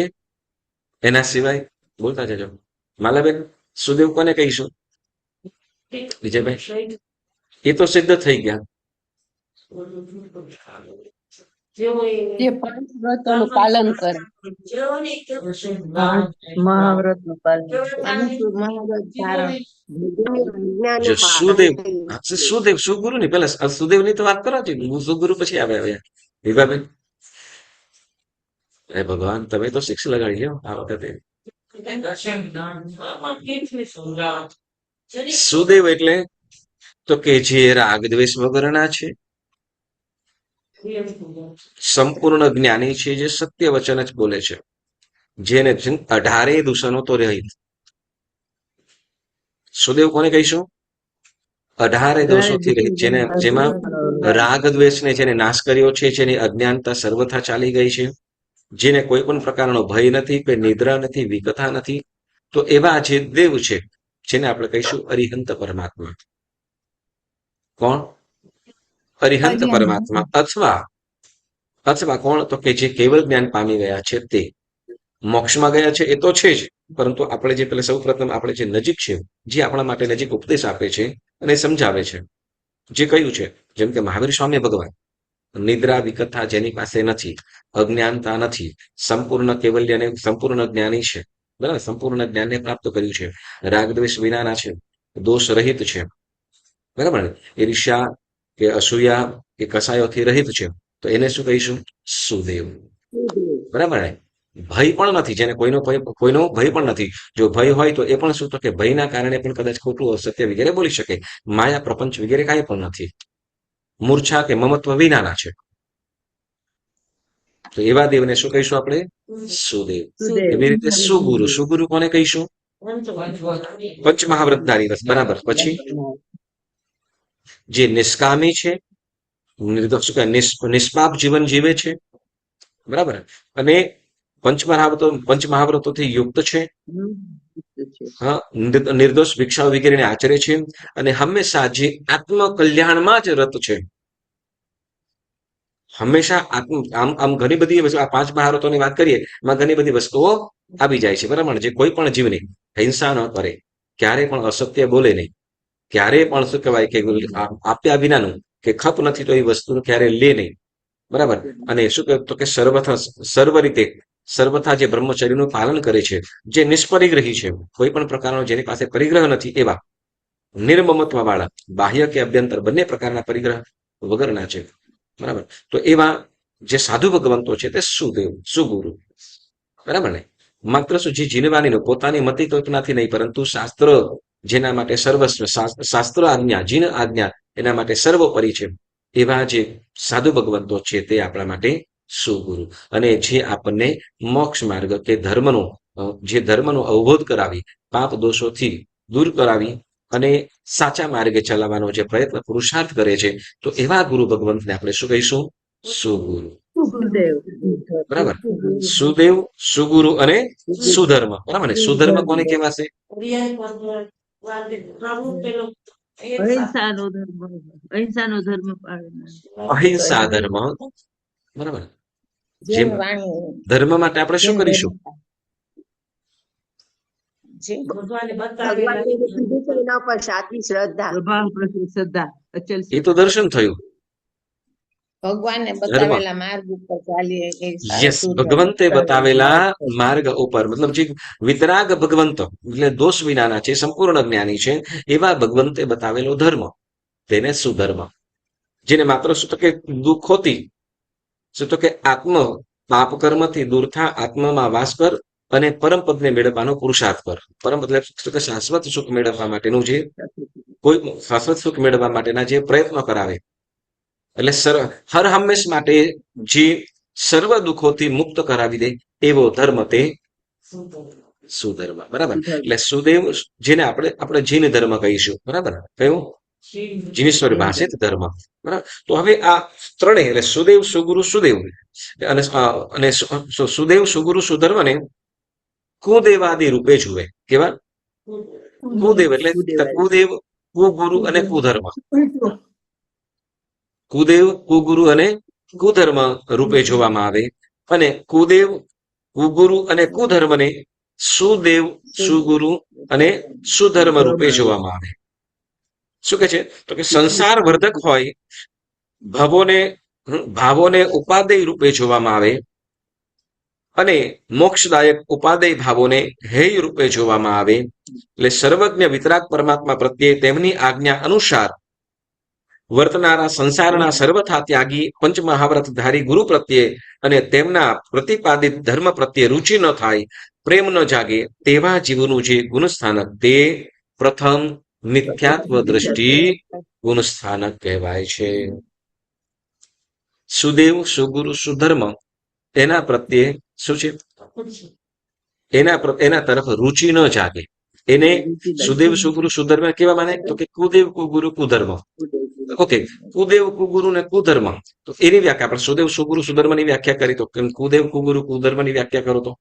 એના સિવાય બોલતા જજો. માલાબેન, સુદેવ કોને કહીશું? વિજયભાઈ, એ તો સિદ્ધ થઈ ગયા. જે પંચવ્રતોનું પાલન કરે મહાવ્રત નું પાલન મહાવ્રત ધારણ જો સુદેવ સુદેવ સુગુરુ ની પેલા સુદેવ ની તો વાત કરો છો, સુગુરુ પછી આવે હવે વિભાબેન. અરે ભગવાન, તમે તો 6 લગાડી લ્યો આ વખતે. સુદેવ એટલે તો કે જે રાગ દ્વેષ વગરના છે, સંપૂર્ણ જ્ઞાની છે, જે સત્ય વચન જ બોલે છે, જેને 18 દૂષણો તો રહિત. સુદેવ કોને કહીશું? 18 દોષોથી રહિત, જેમાં રાગ દ્વેષને જેને નાશ કર્યો છે, જેની અજ્ઞાનતા સર્વથા ચાલી ગઈ છે, જેને કોઈ પણ પ્રકારનો ભય નથી, કે નિદ્રા નથી, વિકથા નથી. તો એવા જે દેવ છે, જેને આપણે કહીશું અરિહંત પરમાત્મા. કોણ? અરિહંત પરમાત્મા. અથવા અથવા કોણ? તો કે જે કેવલ જ્ઞાન પામી ગયા છે, તે મોક્ષમાં ગયા છે એ તો છે જ, પરંતુ આપણે જે પેલા સૌ પ્રથમ આપણે જે નજીક છે, જે આપણા માટે નજીક ઉપદેશ આપે છે અને સમજાવે છે, જે કયું છે, જેમ કે મહાવીર સ્વામી ભગવાન નિદ્રા વિકથા જેની પાસે નથી, અજ્ઞાનતા નથી, સંપૂર્ણ કેવલ્યને સંપૂર્ણ જ્ઞાની છે, બરાબર, સંપૂર્ણ જ્ઞાનને પ્રાપ્ત કર્યું છે, રાગદ્વેષ વિનાના છે, દોષ રહિત છે, બરાબર ને, ઈર્ષ્યા કે અસૂયા કે કસાયોથી રહિત છે, તો એને શું કહીશું? સુદેવ. બરાબર ને. ભય પણ નથી, જેને કોઈનો ભય પણ નથી. જો ભય હોય તો એ પણ શું? તો કે ભયના કારણે પણ કદાચ ખોટું અસત્ય વગેરે બોલી શકે, માયા પ્રપંચ વગેરે કાંઈ પણ નથી, મૂર્છા કે મમત્વ વિનાના છે. તો એવા દેવને શું કહીશું આપણે? સુદેવ. એવી રીતે સુગુરુ. સુગુરુ કોને કહીશું? પંચમહાવ્રતધારી રસ. બરાબર. પછી જે નિષ્કામી છે, નિર્દોષ નિષ્પાપ જીવન જીવે છે, બરાબર, અને પંચમહાવ્રતોથી યુક્ત છે, હા, નિર્દોષ ભિક્ષા વગેરેને આચરે છે, અને હંમેશા જે આત્મ કલ્યાણમાં જ રત છે. હંમેશા આમ ઘણી બધી આ 5 મહાવ્રતોની વાત કરીએ, એમાં ઘણી બધી વસ્તુઓ આવી જાય છે, બરાબર. જે કોઈ પણ જીવને હિંસા ન કરે, ક્યારેય પણ અસત્ય બોલે નહીં, ક્યારેય પણ શું કહેવાય કે આપ્યા વિનાનું કે ખપ નથી તો એ વસ્તુ ક્યારે લે નહીં, બરાબર. અને શું કહેતો કે સર્વ રીતે સર્વથા જે બ્રહ્મચર્યનું પાલન કરે છે, જે નિષ્પરિગ્રહી છે, કોઈ પણ પ્રકારનો જેની પાસે પરિગ્રહ નથી, એવા નિર્મમત્વ વાળા, બાહ્ય કે અભ્યંતર બંને પ્રકારના પરિગ્રહ વગરના છે, બરાબર. તો એવા જે સાધુ ભગવંતો છે તે સુદેવ, સુગુરુ, બરાબર ને. માત્ર શું? જે જીનવાણીનો પોતાની મતિ કલ્પનાથી નહીં, પરંતુ શાસ્ત્ર જેના માટે સર્વસ્વ, શાસ્ત્ર આજ્ઞા, જીન આજ્ઞા એના માટે સર્વોપરી છે, એવા જે સાધુ ભગવંતો છે તે આપણા માટે સુગુરુ, અને જે આપણને મોક્ષ માર્ગ કે ધર્મનો અવબોધ કરાવી, પાપ દોષોથી દૂર કરાવી અને સાચા માર્ગે ચલાવવાનો જે પ્રયત્ન પુરુષાર્થ કરે છે, તો એવા ગુરુ ભગવંતને આપણે શું કહીશું? સુગુરુ. બરાબર. સુદેવ, સુગુરુ અને સુધર્મ. બરાબર ને. સુધર્મ કોને કહેવાશે? અહિંસાનો ધર્મ, અહિંસાનો ધર્મ પાળનાર. અહિંસા ધર્મ. બરાબર. જેમ ધર્મ માટે આપણે શું કરીશું? સ્વભાવ પ્રત્યે શ્રદ્ધા, અચલ એ તો દર્શન થયું. ભગવાને બતાવેલા માર્ગ ઉપર ચાલીએ. યસ, ભગવંતે બતાવેલા માર્ગ ઉપર, મતલબ જે વિતરાગ ભગવંત એટલે દોષ વિનાના છે, સંપૂર્ણ જ્ઞાની છે, એવા ભગવંતે બતાવેલો ધર્મ, તેને સુધર્મ. જેને માત્ર શું તો કે દુઃખોથી, શું તો કે આત્મ પાપ કર્મથી દૂર થા, આત્મમાં વાસ કર અને પરમ પદને મેળવવાનો પુરુષાર્થ કર. પરમ પદ એટલે શાશ્વત સુખ મેળવવા માટેનું જે કોઈ શાશ્વત સુખ મેળવવા માટેના જે પ્રયત્નો કરાવે, એટલે હર હંમેશ માટે જે સર્વ દુઃખોથી મુક્ત કરાવી દે એવો ધર્મ તે સુધર્મ. બરાબર. એટલે સુદેવ, જેને આપણે જીન ધર્મ કહીશું, બરાબર. કયું? જીનેશ્વરી ભાષિત ધર્મ. બરાબર. તો હવે આ ત્રણેય એટલે સુદેવ, સુગુરુ, સુદેવ અને સુદેવ, સુગુરુ, સુધર્મને કુદેવાદી રૂપે જુએ. કેવા? કુદેવ એટલે કુદેવ, કુગુરુ અને કુધર્મ. કુદેવ, કુગુરુ અને કુધર્મ રૂપે જોવામાં આવે, અને કુદેવ, કુગુરુ અને કુધર્મને સુદેવ, સુગુરુ અને સુધર્મ રૂપે જોવામાં આવે. શું કે છે? તો કે સંસાર વર્ધક હોય, ભવોને ભાવોને ઉપાદેય રૂપે જોવામાં આવે અને મોક્ષદાયક ઉપાદેય ભાવોને હેય રૂપે જોવામાં આવે, એટલે સર્વજ્ઞ વિતરાગ પરમાત્મા પ્રત્યે તેમની આજ્ઞા અનુસાર વર્તનારા સંસારના સર્વથા ત્યાગી પંચમહાવ્રતધારી ગુરુ પ્રત્યે અને તેમના પ્રતિપાદિત ધર્મ પ્રત્યે રુચિ ન થાય, પ્રેમ ન જાગે તેવા જીવનું જે ગુણસ્થાનક તે પ્રથમ મિથ્યાત્વ દ્રષ્ટિ ગુણસ્થાનક કહેવાય છે. સુદેવ સુગુરુ સુધર્મ એના પ્રત્યે શું છે? એના તરફ રુચિ ન જાગે એને સુદેવ સુગુરુ સુધર્મ કેવા માને? તો કે કુદેવ કુગુરુ કુધર્મ. ઓકે, કુદેવ કુગુરુ ને કુધર્મ. તો એની વ્યાખ્યા આપણે સુદેવ સુગુરુ સુધર્મની વ્યાખ્યા કરી તો કેમ કુદેવ કુગુરુ કુધર્મની વ્યાખ્યા કરો તો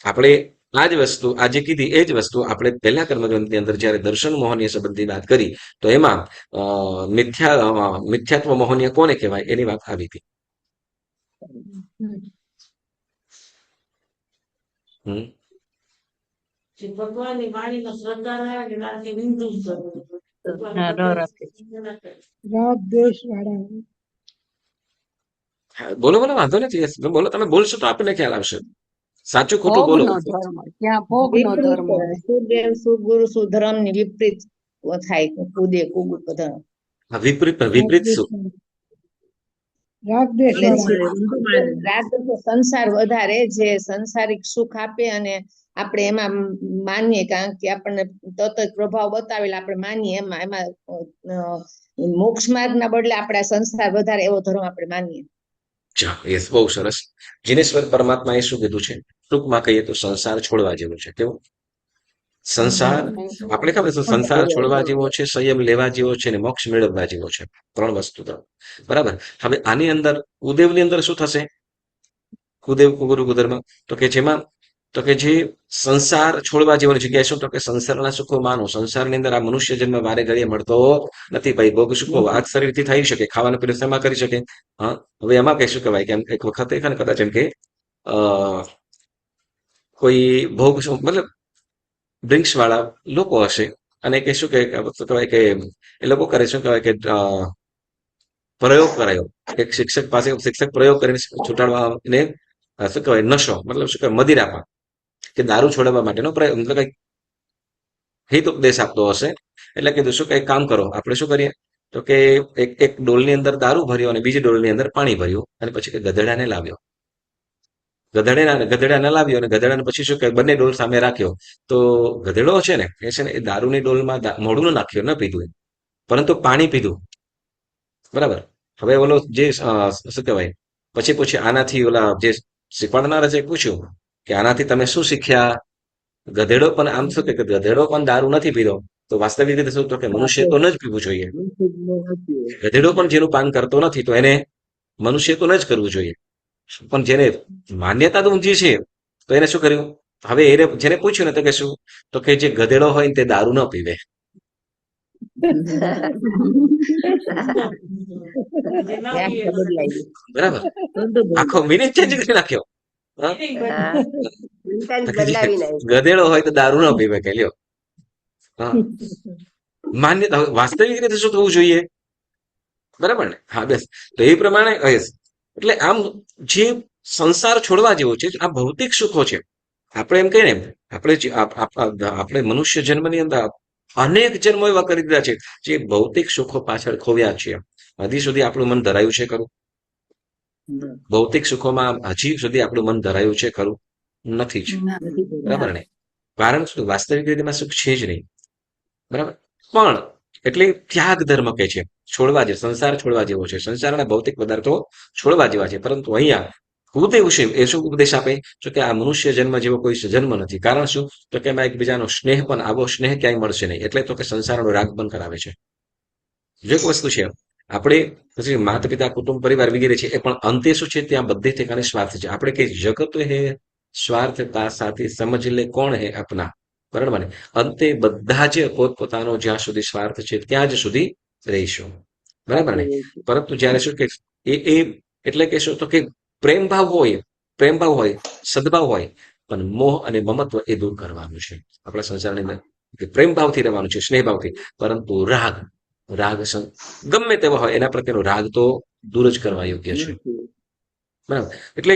આપણે આ જ વસ્તુ આજે કીધી એ જ વસ્તુ આપણે પહેલા કર્મગ્રંથની અંદર જયારે દર્શન મોહનીય સંબંધની વાત કરી તો એમાં મિથ્યાત્વ મોહનીય કોને કહેવાય એની વાત આવી હતી. ભગવાનની વાણીનો શ્રદ્ધા રહ્યા કે નાથી નિંદુ જ કરવું. હા, ન રાખે. રાગ દ્વેષ વાળા હા, બોલો બોલો વાંધો નથી. બોલો, તમે બોલશો તો આપણને ખ્યાલ આવશે. સાચું ખોટું બોલો. ભોગનો ધર્મ, ત્યાં ભોગનો ધર્મ હોય. સુદેવ સુગુરુ સુધર્મ ની વિપરીત થાય કુદેવ કુગુરુ ધર્મ. હા, વિપરીત શું? રાગ દ્વેષ એટલે વાળા જે રાગ તો સંસાર વધારે જે સંસારિક સુખ આપે અને આપણે એમાં માનીએ કારણ કે આપણને તરત જ પ્રભાવ બતાવેલા આપણે માનીએ એમાં મોક્ષ માર્ગ ના બદલે આપણે આ સંસાર વધારે એવો ધર્મ આપણે માનીએ. યસ, બહુ સરસ. જીનેશ્વર પરમાત્મા એ શું કીધું છે? ટૂંકમાં કહીએ તો સંસાર છોડવા જેવો છે. કેવો સંસાર? આપણે ખબર છે સંસાર છોડવા જેવો છે, સંયમ લેવા જેવો છે, ને મોક્ષ મેળવવા જેવો છે. ત્રણ વસ્તુ બરાબર. હવે આની અંદર કુદેવની અંદર શું થશે? કુદેવ કુગુરુ કુધર્મ તો કે જેમાં તો કે જે સંસાર છોડવા જેવાની જગ્યાએ શું? તો કે સંસારના સુખો માનો. સંસારની અંદર આ મનુષ્ય જન્મ વારે ઘડીએ મળતો નથી. ભાઈ ભોગ સુખો આગ શરીરથી થઈ શકે, ખાવાનું પીલું શેમાં કરી શકે? હા, હવે એમાં કઈ શું કહેવાય કે એક વખત કદાચ એમ કે કોઈ ભોગ મતલબ ડ્રિંક્સ વાળા લોકો હશે અને કે શું કહેવાય કે એ લોકો કરે શું કહેવાય કે પ્રયોગ કરાયો. એક શિક્ષક પાસે શિક્ષક પ્રયોગ કરીને છૂટાડવા એને શું કહેવાય નશો મતલબ શું કહેવાય મદિરામાં કે દારૂ છોડાવવા માટેનો પ્રયોગ મતલબ કઈક હિત ઉપદેશ આપતો હશે. એટલે કીધું શું કઈ કામ કરો, આપણે શું કરીએ તો કે એક ડોલની અંદર દારૂ ભર્યો અને બીજી ડોલની અંદર પાણી ભર્યું અને પછી ગધેડાને લાવ્યો. ગધેડાને લાવ્યો અને ગધેડાને પછી શું કે બંને ડોલ સામે રાખ્યો. તો ગધેડો છે ને એ દારૂની ડોલમાં મોઢું ન નાખ્યું, ન પીધું, પરંતુ પાણી પીધું. બરાબર. હવે ઓલો જે શું કહેવાય પછી આનાથી ઓલા જે શીખવાડનાર છે પૂછ્યું કે આનાથી તમે શું શીખ્યા? ગધેડો પણ આમ શું કે ગધેડો પણ દારૂ નથી પીધો. તો વાસ્તવિક રીતે શું? તો કે મનુષ્ય તો ન જ પીવું જોઈએ. ગધેડો પણ જેનું પાન કરતો નથી તો એને મનુષ્ય તો ન જ કરવું જોઈએ. પણ જેને માન્યતા તો ઊંચી છે તો એને શું કર્યું? હવે એને જેને પૂછ્યું ને તો કે શું? તો કે જે ગધેડો હોય ને તે દારૂ ન પીવે. વ્યાખ્યા બદલાઈ ગઈ. બરાબર. આખો મિનિટ ચેન્જ કરી નાખ્યો. હા? ગધેડો હોય તો દારૂ ન પીવે કે લ્યો. હા, માન્યતા વાસ્તવિક રીતે શું થવું જોઈએ? બરાબર ને? હા, બસ. તો એ પ્રમાણે એટલે આમ જે સંસાર છોડવા જેવો છે આ ભૌતિક સુખો છે. આપણે એમ કહીએ ને આપણે મનુષ્ય જન્મની અંદર અનેક જન્મો એવા કરી દીધા છે જે ભૌતિક સુખો પાછળ ખોવ્યા છીએ. હજી સુધી આપણું મન ધરાયું છે ખરું? ભૌતિક સુખોમાં હજી સુધી આપણું મન ધરાયું છે ખરું? નથી જ. બરાબર ને? કારણ શું? વાસ્તવિક રીતેમાં સુખ છે જ નહીં. બરાબર. પણ એટલે ત્યાગ ધર્મ કે છે, છોડવા જેવો, સંસાર છોડવા જેવો છે, સંસારના ભૌતિક પદાર્થો છોડવા જેવા છે. પરંતુ અહીંયા કુદેવ છે એ શું ઉપદેશ આપે? તો કે આ મનુષ્ય જન્મ જેવો કોઈ જન્મ નથી. કારણ શું? તો કે એમાં એકબીજાનો સ્નેહ પણ આવો સ્નેહ ક્યાંય મળશે નહીં. એટલે તો કે સંસારનો રાગ પણ કરાવે છે. જો એક વસ્તુ છે આપણે પછી માતા પિતા કુટુંબ પરિવાર વગેરે છે એ પણ અંતે શું છે? ત્યાં બધે ઠેકાણે સ્વાર્થ છે. આપણે કઈ જગત હે સ્વાર્થતા સાથે સમજ લે કોણ હે અપના. બરાબર ને? અંતે બધા જ પોતપોતાનો જ્યાં સુધી સ્વાર્થ છે ત્યાં જ સુધી રહીશું. બરાબર ને? પરંતુ જયારે શું કે એ એટલે કે શું? તો કે પ્રેમ ભાવ હોય, સદભાવ હોય, પણ મોહ અને મમત્વ એ દૂર કરવાનું છે. આપણા સંસારની અંદર પ્રેમ ભાવથી રહેવાનું છે, સ્નેહ ભાવથી. પરંતુ રાગ રાગ ગમે તેવા હોય એના પ્રત્યેનો રાગ તો દૂર જ કરવા યોગ્ય છે. બરાબર. એટલે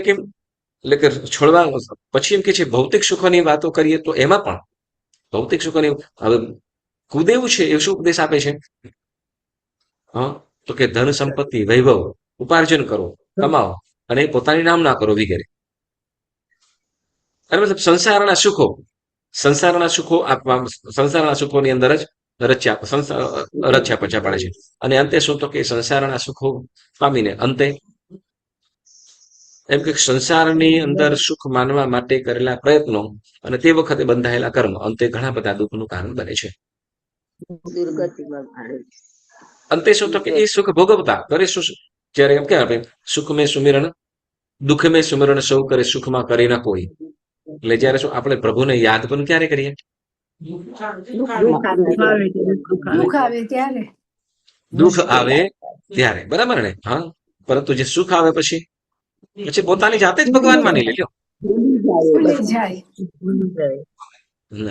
કે છોડવા પછી એમ કે છે ભૌતિક સુખોની વાતો કરીએ તો એમાં પણ ભૌતિક સુખોની હવે કુદેવ છે એ શું ઉપદેશ આપે છે? હા, તો કે ધન સંપત્તિ વૈભવ ઉપાર્જન કરો, કમાઓ અને પોતાની નામ ના કરો વગેરે. અને મતલબ સંસારના સુખો આપવા, સંસારના સુખોની અંદર જ રચ્યા પચ્યા પડે છે. અને અંતે શું? તો કે સંસારના સુખો પામીને અંતે એમ કે સંસારની અંદર સુખ માનવા માટે કરેલા પ્રયત્નો અને તે વખતે બંધાયેલા કર્મ અંતે ઘણા બધા દુઃખનું કારણ બને છે. દુર્ગતિમાં ભાડે અંતે શું? તો કે એ સુખ ભોગવતા કરે શું? જ્યારે એમ કે આપણે સુખ મેં સુમિરણ દુઃખ મેં સુમિરણ સૌ કરે સુખમાં કરી ના કોઈ. એટલે જયારે શું આપણે પ્રભુને યાદ પણ ક્યારે કરીએ? દુઃખ દુઃખ આવે. આવે ત્યારે સુખ આવે. દુઃખ આવે ત્યારે દુઃખ આવે ત્યારે, બરાબર ને? હા, પરંતુ જે સુખ આવે પછી પોતાની જાતે જ ભગવાન માની લ્યો. ભૂલી જાય. ભૂલી જાય.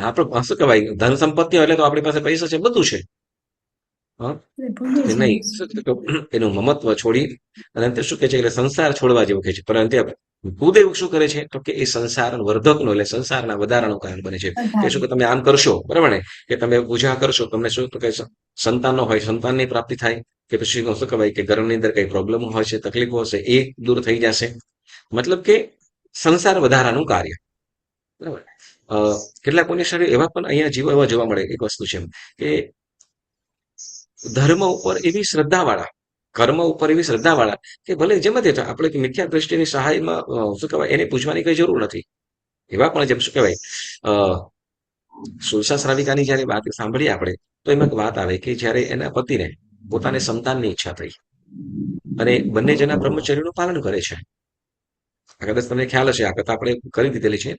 આપણે શું કહેવાય, ધન સંપત્તિ હોય એટલે તો આપણી પાસે પૈસા છે, બધું છે. હા, એટલે ભૂલી કે જાય. નહીં, શું છે કે એનું મમત્વ છોડી અને અંતે શું કહે છે? એટલે સંસાર છોડવા જેવું કહે છે. પરંતુ કુદેવ શું કરે છે? તો કે એ સંસાર વર્ધકનો એટલે સંસારના વધારાનું કારણ બને છે. કે શું કે તમે આમ કરશો, બરાબર ને? કે તમે પૂજા કરશો, તમને શું તો કે સંતાન હોય, સંતાનની પ્રાપ્તિ થાય. કે પછી શું કહેવાય કે ઘરની અંદર કઈ પ્રોબ્લેમ હોય છે, તકલીફો હશે, એ દૂર થઈ જશે. મતલબ કે સંસાર વધારાનું કાર્ય. બરાબર. કેટલાક પુણ્યશાળી એવા પણ અહીંયા જીવો એવા જોવા મળે. એક વસ્તુ છે કે ધર્મ ઉપર એવી શ્રદ્ધાવાળા, કર્મ ઉપર એવી શ્રદ્ધાવાળા કે ભલે જેમ જ આપણે કે મિથ્યા દ્રષ્ટિની સહાયમાં શું કહેવાય એને પૂછવાની કઈ જરૂર નથી. એવા પણ જેમ શું કહેવાય સુલસા શ્રાવિકાની જયારે વાત સાંભળીએ આપણે, તો એમાં વાત આવે કે જયારે એના પતિને પોતાને સંતાનની ઈચ્છા થઈ અને બંને જણા બ્રહ્મચર્યનું પાલન કરે છે. આ કદાચ તમને ખ્યાલ હશે, આ કથા આપણે કરી દીધેલી છે.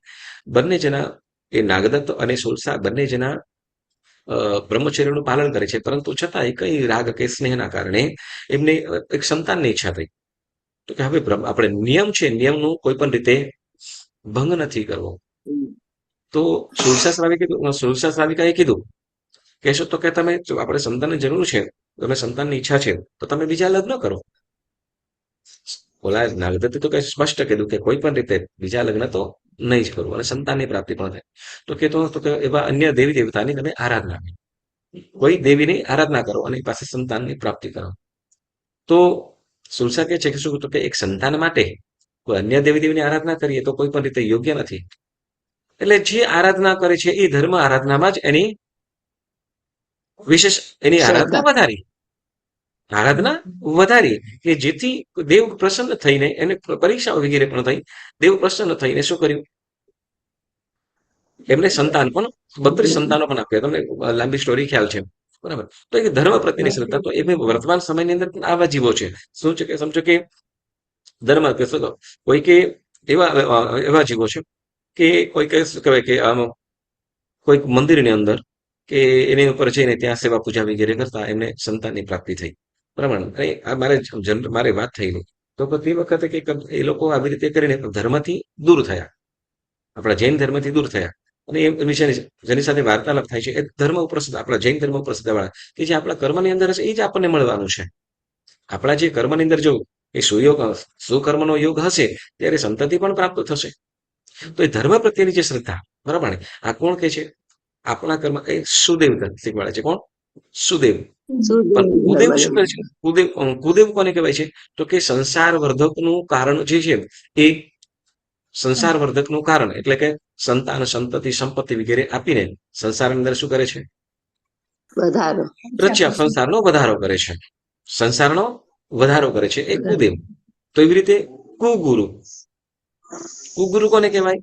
બંને જણા એ નાગદત્ત અને સુલસા બંને જણા બ્રહ્મચર્યનું પાલન કરે છે, પરંતુ છતાંય કઈ રાગ કે સ્નેહના કારણે એમને એક સંતાનની ઈચ્છા થઈ. તો કે હવે આપણે નિયમ છે, નિયમનું કોઈ પણ રીતે ભંગ નથી કરવો. તો સુલસા શ્રાવિકાએ કીધું કે શું? તો કે તમે જો આપણે સંતાનની જરૂર છે, તમે સંતાનની ઈચ્છા છે, તો તમે બીજા લગ્ન કરો. ઓલા નાગદત્તે તો કઈ સ્પષ્ટ કીધું કે કોઈ પણ રીતે બીજા લગ્ન તો નહીં જ કરવું અને સંતાનની પ્રાપ્તિ પણ થાય. તો કે એવા અન્ય દેવી દેવતાની તમે આરાધના કરો, કોઈ દેવીની આરાધના કરો અને પાસે સંતાનની પ્રાપ્તિ કરો. તો સુલસા કે છે કે શું? તો કે એક સંતાન માટે કોઈ અન્ય દેવી દેવીની આરાધના કરીએ તો કોઈ પણ રીતે યોગ્ય નથી. એટલે જે આરાધના કરે છે એ ધર્મ આરાધનામાં જ એની વિશેષ એની આરાધના વધારી કે જેથી દેવ પ્રસન્ન થઈને એને પરીક્ષાઓ વગેરે પણ થઈ. દેવ પ્રસન્ન થઈને શું કર્યું? એમને સંતાન પણ 32 સંતાનો પણ આપ્યા. તમને લાંબી સ્ટોરી ખ્યાલ છે, બરાબર? તો એ ધર્મ પ્રત્યેની શ્રદ્ધા તો એ વર્તમાન સમયની અંદર પણ આવા જીવો છે. શું છે કે સમજો કે ધર્મ કોઈ કે એવા જીવો છે કે કોઈ કે શું કહેવાય કે કોઈક મંદિરની અંદર કે એની ઉપર જઈને ત્યાં સેવા પૂજા વગેરે કરતા એમને સંતાનની પ્રાપ્તિ થઈ, બરાબર? મારે વાત થયેલી તો તે વખતે કે એ લોકો આવી રીતે કરીને ધર્મથી દૂર થયા, આપણા જૈન ધર્મથી દૂર થયા. અને એ જેની સાથે વાર્તાલાપ થાય છે એ ધર્મ ઉપર આપણા જૈન ધર્મ ઉપર શ્રદ્ધાવાળા કે જે આપણા કર્મની અંદર હશે એ જ આપણને મળવાનું છે. આપણા જે કર્મની અંદર જો એ સુકર્મનો યોગ હશે ત્યારે સંતતિ પણ પ્રાપ્ત થશે. તો એ ધર્મ પ્રત્યેની જે શ્રદ્ધા, બરાબર ને? આ કોણ કે છે? આપણા કર્મ એ સુદેવ શીખવાડે છે. કોણ? સુદેવ. પણ કુદેવ શું કરે છે? કુદેવ કોને કહેવાય છે? તો કે સંસાર વર્ધકનું કારણ જે છે એ સંસાર વર્ધકનું કારણ એટલે કે સંતાન, સંતતિ, સંપત્તિ વગેરે આપીને સંસારની અંદર શું કરે છે? સંસારનો વધારો કરે છે. સંસારનો વધારો કરે છે એ કુદેવ. તો એવી રીતે કુગુરુ. કુગુરુ કોને કહેવાય?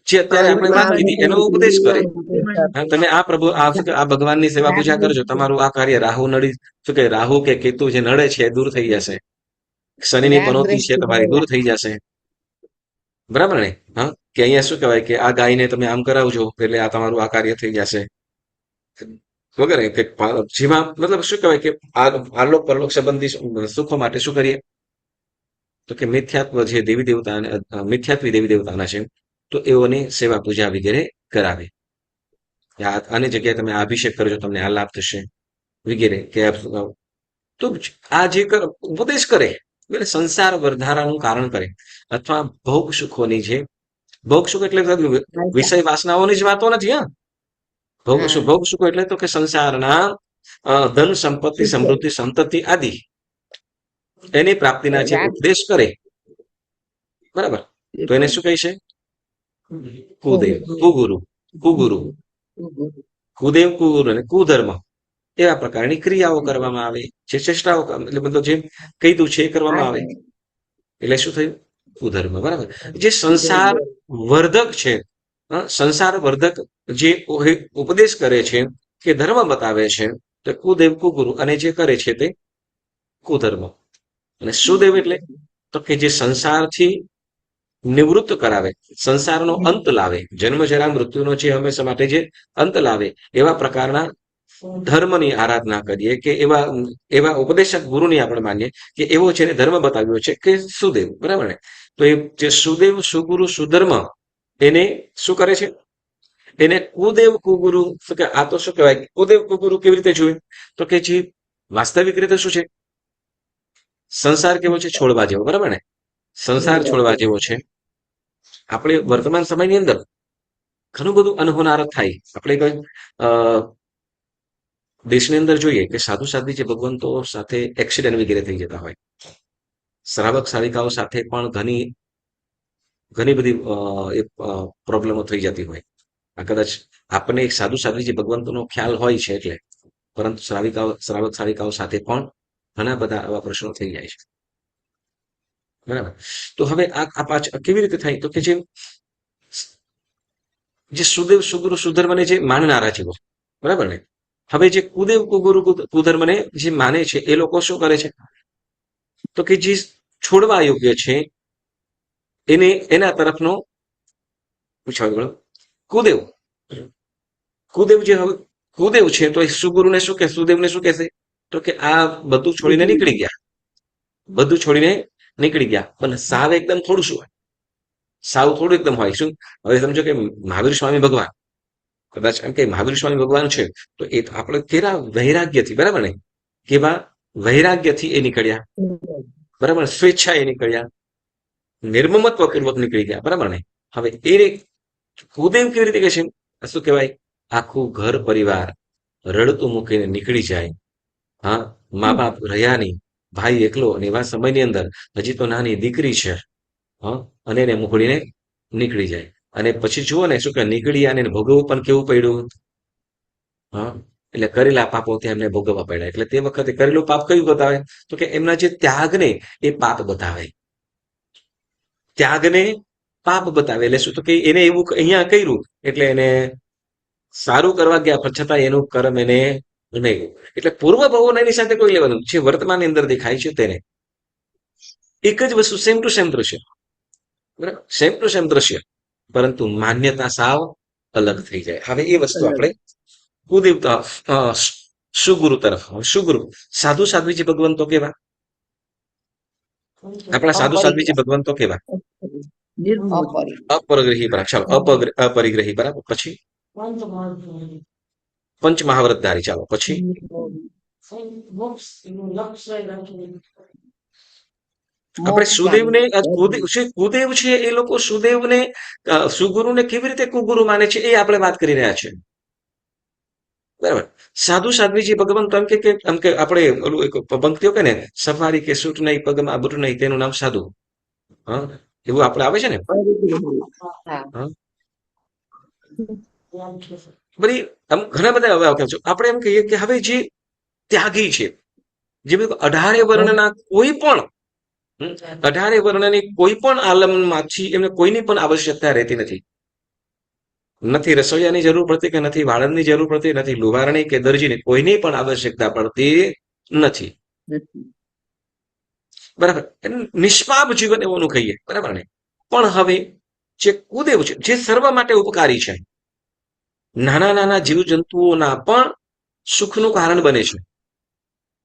જે અત્યારે આપણે વાત કીધી એનો ઉપદેશ કરે. તમે આ ભગવાનની સેવા પૂજા કરજો, તમારું આ કાર્ય રાહુ નડી શું કે રાહુ કે કેતુ જે નડે છે એ દૂર થઈ જશે. શનિની પનોતી છે તમારી દૂર થઈ જશે, બરાબર ને? હા, કે અહીંયા શું કહેવાય કે આ ગાયને તમે આમ કરાવજો એટલે આ તમારું આ કાર્ય થઈ જશે વગેરે. કે જેમાં મતલબ શું કહેવાય કે આલોક પરલોક સંબંધી સુખો માટે શું કરીએ? તો કે મિથ્યાત્વ જે દેવી દેવતા મિથ્યાત્વી દેવી દેવતાના છે તો એઓની સેવા પૂજા વગેરે કરાવે. કે આની જગ્યાએ તમે આ અભિષેક કરજો, તમને આ લાભ થશે વગેરે, કે તો આ જે ઉપદેશ કરે એટલે સંસાર વધારાનું કારણ કરે, અથવા ભોગ સુખોની જે ભોગ સુખ એટલે વિષય વાસનાઓની જ વાતો નથી. હા, ભોગ સુખો એટલે તો કે સંસારના ધન સંપત્તિ સમૃદ્ધિ સંતતિ આદિ એની પ્રાપ્તિના જે ઉપદેશ કરે, બરાબર, તો એને શું કહે છે? કુદેવ, કુગુરુ, કુગુરુ, કુદેવ, કુગુરુ અને કુધર્મ એવા પ્રકારની ક્રિયાઓ કરવામાં આવે, જે ચેષ્ટાઓ એટલે મતલબ જે કીધું છે એ કરવામાં આવે, એટલે શું થયું? કુધર્મ. બરાબર. જે સંસાર વર્ધક છે, સંસાર વર્ધક જે ઉપદેશ કરે છે, કે ધર્મ બતાવે છે, તો કુદેવ, કુગુરુ, અને જે કરે છે તે કુધર્મ. અને સુદેવ એટલે તો કે જે સંસારથી નિવૃત્ત કરાવે, સંસારનો અંત લાવે, જન્મ જરા મૃત્યુનો જે હંમેશા માટે જે અંત લાવે એવા પ્રકારના ધર્મની આરાધના કરીએ, કે એવા ઉપદેશક ગુરુની આપણે માનીએ કે એવો છે ધર્મ બતાવ્યો છે કે સુદેવ. બરાબર ને? તો એ જે સુદેવ, સુગુરુ, સુધર્મ એને શું કરે છે? એને કુદેવ, કુગુરુ. કે આ તો શું કહેવાય? કુદેવ, કુગુરુ કેવી રીતે જોઈએ? તો કે જે વાસ્તવિક રીતે શું છે? સંસાર કેવો છે? છોડવા જેવો. બરાબર ને? સંસાર છોડવા જેવો છે. આપણે વર્તમાન સમયની અંદર ઘણું બધું અનહોનારત થાય. આપણે કોઈ દેશની અંદર જોઈએ કે સાધુ સાધ્વી જે ભગવંતો સાથે એક્સિડન્ટ વગેરે થઈ જતા હોય, શ્રાવક શાળિકાઓ સાથે પણ ઘણી બધી પ્રોબ્લેમો થઈ જતી હોય. આ કદાચ આપણને એક સાધુ સાધ્વી જે ભગવંતોનો ખ્યાલ હોય છે એટલે, પરંતુ શ્રાવક શાળિકાઓ સાથે પણ ઘણા બધા આવા પ્રશ્નો થઈ જાય છે. બરાબર. તો હવે આ પાછળ કેવી રીતે થાય? તો કે જે સુદેવ, સુગુરુ, સુધર્મને જે માનનારા છે, બરાબર ને? હવે જે કુદેવ, કુગુરુ, કુધર્મને જે માને છે એ લોકો શું કરે છે? તો કે જે છોડવા યોગ્ય છે એના તરફનો પૂછવા કુદેવ, કુદેવ જે હવે કુદેવ છે તો એ સુગુરુને શું કે, સુદેવને શું કહેશે? તો કે આ બધું છોડીને નીકળી ગયા, બધું છોડીને નીકળી ગયા. પણ સાવ એકદમ થોડું શું હોય? સાવ થોડું એકદમ હોય. શું? હવે સમજો કે મહાવીર સ્વામી ભગવાન, કદાચ એમ કે મહાવીર સ્વામી ભગવાન છે તો એ આપણે કેવા વૈરાગ્યથી, બરાબર ને? કેવા વૈરાગ્યથી એ નીકળ્યા, બરાબર, સ્વેચ્છા એ નીકળ્યા, નિર્મમત્વ પૂર્વક નીકળી ગયા, બરાબર ને? હવે એ કુદેવ કેવી રીતે કે છે? શું કહેવાય? આખું ઘર પરિવાર રડતું મૂકીને નીકળી જાય. હા, મા બાપ રહ્યા નહીં, ભાઈ એકલો, અને એવા સમયની અંદર હજી તો નાની દીકરી છે, હા, અને એને મોકલીને નીકળી જાય. અને પછી જુઓ ને શું કે નીકળી અને ભોગવવું પણ કેવું પડ્યું? હા, એટલે કરેલા પાપો ત્યાં એમને ભોગવવા પડ્યા. એટલે તે વખતે કરેલું પાપ કયું બતાવે? તો કે એમના જે ત્યાગને એ પાપ બતાવે, ત્યાગને પાપ બતાવે. એટલે શું? તો કે એને એવું અહીંયા કર્યું એટલે એને સારું કરવા ગયા, પણ છતાં એનું કર્મ એને નહીં. એટલે પૂર્વ ભાવોના એની સાથે કોઈ લેવાનું, જે વર્તમાનની અંદર દેખાય છે તેને એક જ વસ્તુ, સેમ ટુ સેમ દ્રશ્ય, બરાબર, સેમ ટુ સેમ દ્રશ્ય, પરંતુ માન્યતા સાવ અલગ થઈ જાય. હવે એ વસ્તુ આપણે કુદેવ સુગુરુ તરફ. સુગુરુ સાધુ સાધ્વીજી ભગવંતો કેવા? આપણા સાધુ સાધ્વીજી ભગવંતો કેવા? અપરિગ્રહી. ચાલો, અપરિગ્રહી. બરાબર. પછી પંચ મહાવ્રતધારી. ચાલો, પછી આપણે સુદેવને, કુદેવ છે એ લોકો સુદેવને, સુગુરુને કેવી રીતે કુગુરુ માને છે એ આપણે વાત કરી રહ્યા છીએ, બરાબર. સાધુ સાધ્વીજી ભગવંત એમ કે આપણે ઓલું એક પંક્તિઓ કે ને, સફારી કે સૂટ નહીં, પગમાં બુટ નહીં, તેનું નામ સાધુ. હા, એવું આપણે આવે છે ને. બધી આમ ઘણા બધા હવે આવતા છે. આપણે એમ કહીએ કે હવે જે ત્યાગી છે, જે 18 વર્ણના કોઈ પણ 18 વર્ણની કોઈ પણ આલમમાંથી એમને કોઈની પણ આવશ્યકતા રહેતી નથી. નથી રસોઈયાની જરૂર પડતી, કે નથી વાળંદની જરૂર પડતી, નથી લુહારણી કે દરજીની કોઈની પણ આવશ્યકતા પડતી નથી, બરાબર. નિષ્પાપ જીવન એવોનું કહીએ, બરાબર ને? પણ હવે જે કુદેવ છે, જે સર્વ માટે ઉપકારી છે, નાના નાના જીવજંતુઓના પણ સુખનું કારણ બને છે,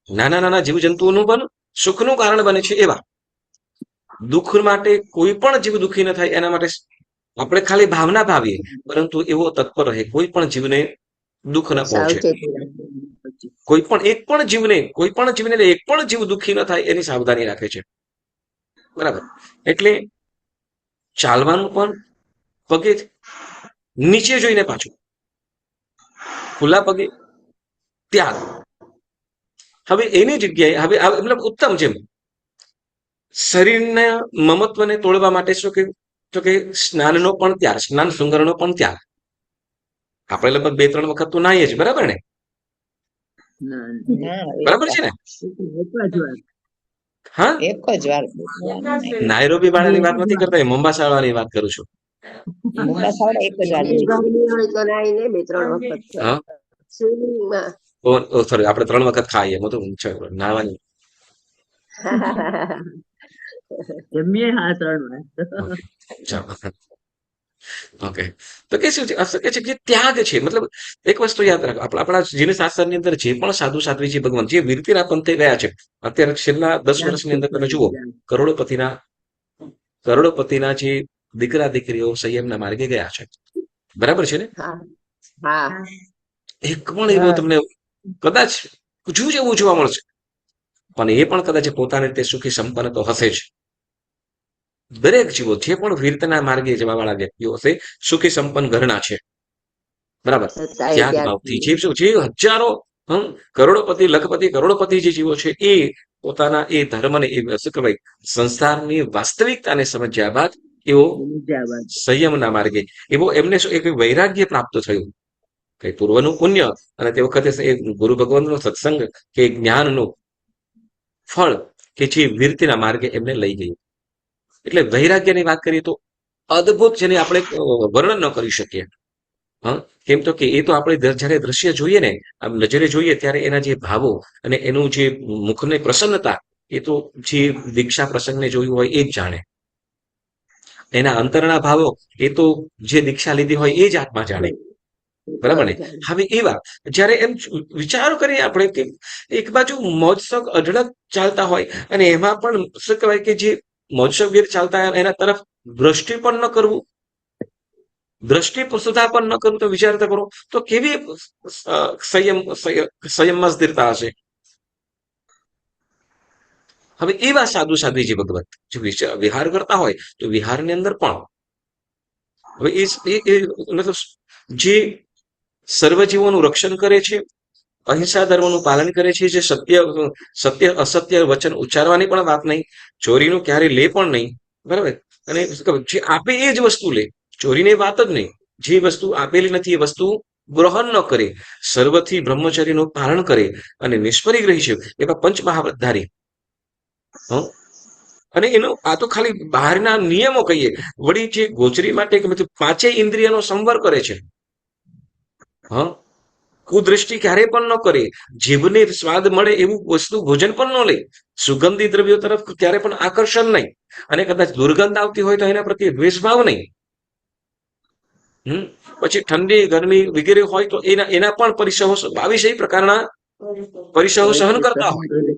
નાના નાના જીવજંતુઓનું પણ સુખનું કારણ બને છે. એવા દુઃખ માટે કોઈ પણ જીવ દુઃખી ન થાય એના માટે આપણે ખાલી ભાવના ભાવીએ, પરંતુ એવો તત્પર રહે કોઈ પણ જીવને દુઃખ ન પહોંચે. સાવચેતી રાખવી પછી. કોઈ પણ એક પણ જીવને એટલે એક પણ જીવ દુઃખી ન થાય એની સાવધાની રાખે છે. બરાબર. એટલે ચાલવાનું પણ પગે નીચે જોઈને પાછું, ખુલ્લા પગે ત્યાગ. હવે એની જગ્યાએ હવે મતલબ ઉત્તમ છે. શરીરના મમત્વને તોડવા માટે શું કે તો કે સ્નાનનો પણ ત્યાગ, સ્નાન શૃંગારનો પણ ત્યાગ. આપણે લગભગ 2-3 વખત તો નાહીએ છીએ, બરાબર ને? ના, હા, બરાબર છે ને? એક જ વાર. હા, એક જ વાર. નાયરોબી વાળાની વાત નથી કરતા, મોમ્બાસા વાળાની વાત કરું છું. મુંબા સાવડા એક જ વાર. ગરમી હોય તો નાઈને 2-3 વખત હા, સ્વિમિંગમાં. સોરી, આપણે 3 વખત ખાઈએ. હું તો નાહવાની. જમીએ હા 3 વાર. ઓકે, ચાલો. ઓકે, તો કે શું છે? કે છે કે ત્યાગ છે. મતલબ એક વસ્તુ યાદ રાખો, આપણા જીન શાસ્ત્રની અંદર જે પણ સાધુ સાધ્વીજી ભગવાન જે વીરતીના પંથે ગયા છે, અત્યારે છેલ્લા 10 વર્ષની અંદર તમે જુઓ, કરોડોપતિના જે દીકરા દીકરીઓ સંયમના માર્ગે ગયા છે. બરાબર છે ને? હા હા એક પણ એવો તમને કદાચ જેવું જોવા મળશે, પણ એ પણ કદાચ પોતાની રીતે સુખી સંપન્ન તો હશે જ. દરેક જીવો જે પણ વીરતાના માર્ગે જવા વાળા વ્યક્તિઓ હશે, સુખી સંપન્ન ઘરના છે. બરાબર. સચ્ચાઈ ત્યાગ ભાવથી જે હજારો કરોડોપતિ, લખપતિ, કરોડોપતિ જે જીવો છે, એ પોતાના એ ધર્મને એ શું કહેવાય સંસારની વાસ્તવિકતાને સમજ્યા બાદ એવો મુજાબાદ. સંયમના માર્ગે એવો એમને શું એક વૈરાગ્ય પ્રાપ્ત થયું. કઈ પૂર્વનું પુણ્ય અને તે વખતે એ ગુરુ ભગવાનનો સત્સંગ કે જ્ઞાનનું ફળ કે જે વીરતીના માર્ગે એમને લઈ ગયું. એટલે વૈરાગ્યની વાત કરીએ તો અદ્ભુત, જેને આપણે વર્ણન ન કરી શકીએ. હા, કેમ તો કે એ તો આપણે જ્યારે દ્રશ્ય જોઈએ ને, આમ નજરે જોઈએ ત્યારે એના જે ભાવો અને એનું જે મુખની પ્રસન્નતા, એ તો જે દીક્ષા પ્રસંગને જોયું હોય એ જ જાણે. એના અંતરના ભાવો એ તો જે દીક્ષા લીધી હોય એ જ આત્મા જાણે. બરાબર ને? હવે એ વાત જ્યારે એમ વિચારો કરીએ આપણે કે એક બાજુ મોજશોખ અઢળક ચાલતા હોય અને એમાં પણ શું કહેવાય કે જે મોજશોખવીર ચાલતા હોય એના તરફ દ્રષ્ટિ પણ ન કરવું, દ્રષ્ટિ સુધા પણ ન કરવું, તો વિચારતા કરો તો કેવી સંયમમાં સ્થિરતા હશે. હવે એવા સાધુ સાધ્વીજી ભગવત જે વિહાર કરતા હોય તો વિહારની અંદર પણ હવે મતલબ જે સર્વજીવોનું રક્ષણ કરે છે, અહિંસા ધર્મનું પાલન કરે છે, જે સત્ય અસત્ય વચન ઉચ્ચારવાની પણ વાત નહીં, ચોરીનું ક્યારે લે પણ નહીં. બરાબર. અને જે આપે એ જ વસ્તુ લે, ચોરીની વાત જ નહીં. જે વસ્તુ આપેલી નથી એ વસ્તુ ગ્રહણ ન કરે, સર્વથી બ્રહ્મચર્યનું પાલન કરે અને નિષ્પરિગ્રહી છે એવા પંચમહાવતધારી. અને એનો આ તો ખાલી બહારના નિયમો કહીએ, વળી જે ગોચરી માટે પાંચેય ઇન્દ્રિયનો સંવર કરે છે. હા, કુદ્રષ્ટિ ક્યારે પણ ન કરે, જીભને સ્વાદ મળે એવું વસ્તુ ભોજન પણ ન લે, સુગંધી દ્રવ્યો તરફ ક્યારે પણ આકર્ષણ નહીં, અને કદાચ દુર્ગંધ આવતી હોય તો એના પ્રત્યે દ્વેષભાવ નહીં. પછી ઠંડી ગરમી વગેરે હોય તો એના પણ પરિસહો 22 પ્રકારના પરિસહો સહન કરતા હોય.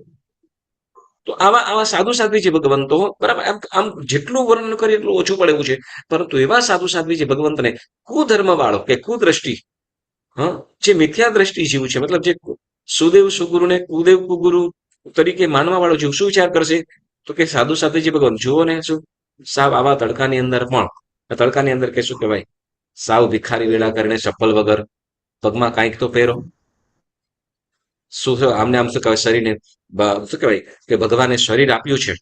તો આવા સાધુ સાધ્વીજી ભગવંતો, બરાબર, આમ જેટલું વર્ણન કરીએ એટલું ઓછું પડે એવું છે. પરંતુ એવા સાધુ સાધ્વીજી ભગવંતને કુધર્મ વાળો કે કુદ્રષ્ટિ, જે મિથ્યા દ્રષ્ટિ જીવ છે, મતલબ જે સુદેવ સુગુરુને કુદેવ કુગુરુ તરીકે માનવા વાળો જીવ શું વિચાર કરશે? તો કે સાધુ સાધ્વીજી ભગવાન જુઓ ને, શું સાવ આવા તડકાની અંદર પણ, તડકાની અંદર કે શું કહેવાય, સાવ ભિખારી વેળા કરીને ચપ્પલ વગર, પગમાં કાંઈક તો પહેરો. શું આમને આમ શું કહેવાય, શરીરને શું કહેવાય કે ભગવાને શરીર આપ્યું છે,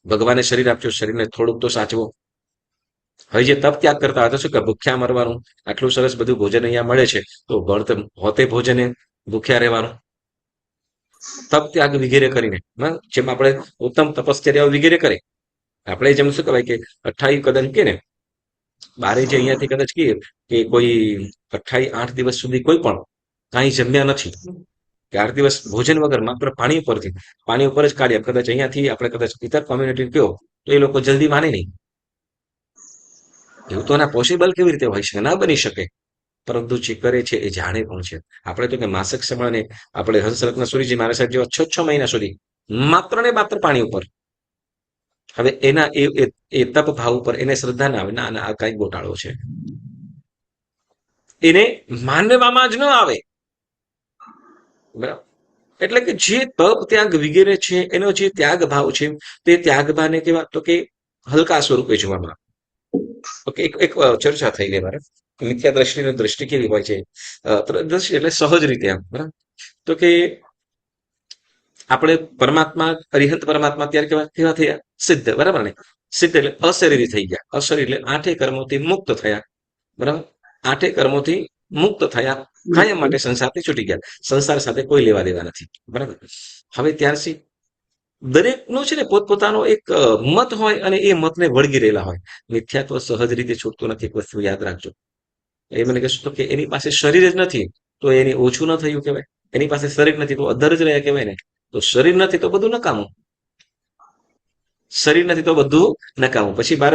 ભગવાને શરીર આપ્યું, શરીરને થોડુંક તો સાચવો. હવે જે તપ ત્યાગ કરતા હોય તો શું કે ભૂખ્યા મરવાનું, આટલું સરસ બધું ભોજન અહીંયા મળે છે તો હોતે ભોજને ભૂખ્યા રહેવાનું, તપ ત્યાગ વગેરે કરીને, જેમ આપણે ઉત્તમ તપશ્ચર્યાઓ વગેરે કરે. આપણે જેમ શું કહેવાય કે 28 કદાચ કે ને બારે જે અહીંયાથી કદાચ કહીએ કે કોઈ 28 દિવસ સુધી કોઈ પણ કાંઈ જમ્યા નથી, કે 8 દિવસ ભોજન વગર માત્ર પાણી ઉપર જ કાઢ્યા, કદાચ અહીંયાથી આપણે કદાચ ઇતર કોમ્યુનિટી કહો તો એ લોકો જલ્દી માને નહીં. એવું તો ના પોસિબલ કેવી રીતે હોય શકે? ના બની શકે. પરંતુ જે કરે છે એ જાણે પણ છે. આપણે તો કે માસક સમયને આપણે હંસરત્ન સુરીજી મારા સાહેબ જેવા 6 મહિના સુધી માત્ર ને માત્ર પાણી ઉપર. હવે એના એ તપ ભાવ ઉપર એને શ્રદ્ધા ના આવે, ના આ કઈ ગોટાળો છે, એને માનવામાં જ ન આવે. બરાબર. એટલે કે જે તપ ત્યાગ વગેરે છે એનો જે ત્યાગ ભાવ છે તે ત્યાગ ભાવને કેવા તો કે હલકા સ્વરૂપે જોવામાં આવે. ઓકે, એક ચર્ચા થઈ ગઈ મારે. મિથ્યા દ્રષ્ટિની દ્રષ્ટિ કેવી હોય છે? દ્રષ્ટિ એટલે સહજ રીતે આમ, બરાબર. તો કે આપણે પરમાત્મા, અરિહંત પરમાત્મા ત્યારે કેવા કેવા થયા? સિદ્ધ, બરાબર ને? સિદ્ધ એટલે અશરીરી થઈ ગયા. અશરીર એટલે આઠે કર્મોથી મુક્ત થયા, બરાબર. આઠે કર્મોથી મુક્ત થયા, કાયમ માટે સંસારથી છૂટી ગયા. સંસાર સાથે કોઈ લેવા દેવા નથી, બરાબર. હવે ત્યારથી દરેકનો છે ને પોતપોતાનો એક મત હોય અને એ મતને વળગી રહેલા હોય. મિથ્યાત્વ સહજ રીતે છૂટતું નથી, એક વસ્તુ યાદ રાખજો. એ મને કહેશો તો કે એની પાસે શરીર જ નથી તો એની ઓછું ન થયું કહેવાય. એની પાસે શરીર નથી તો અધર જ રહ્યા કહેવાય ને. તો શરીર નથી તો બધું નકામું. શરીર નથી તો બધું નકામું. પછી બાર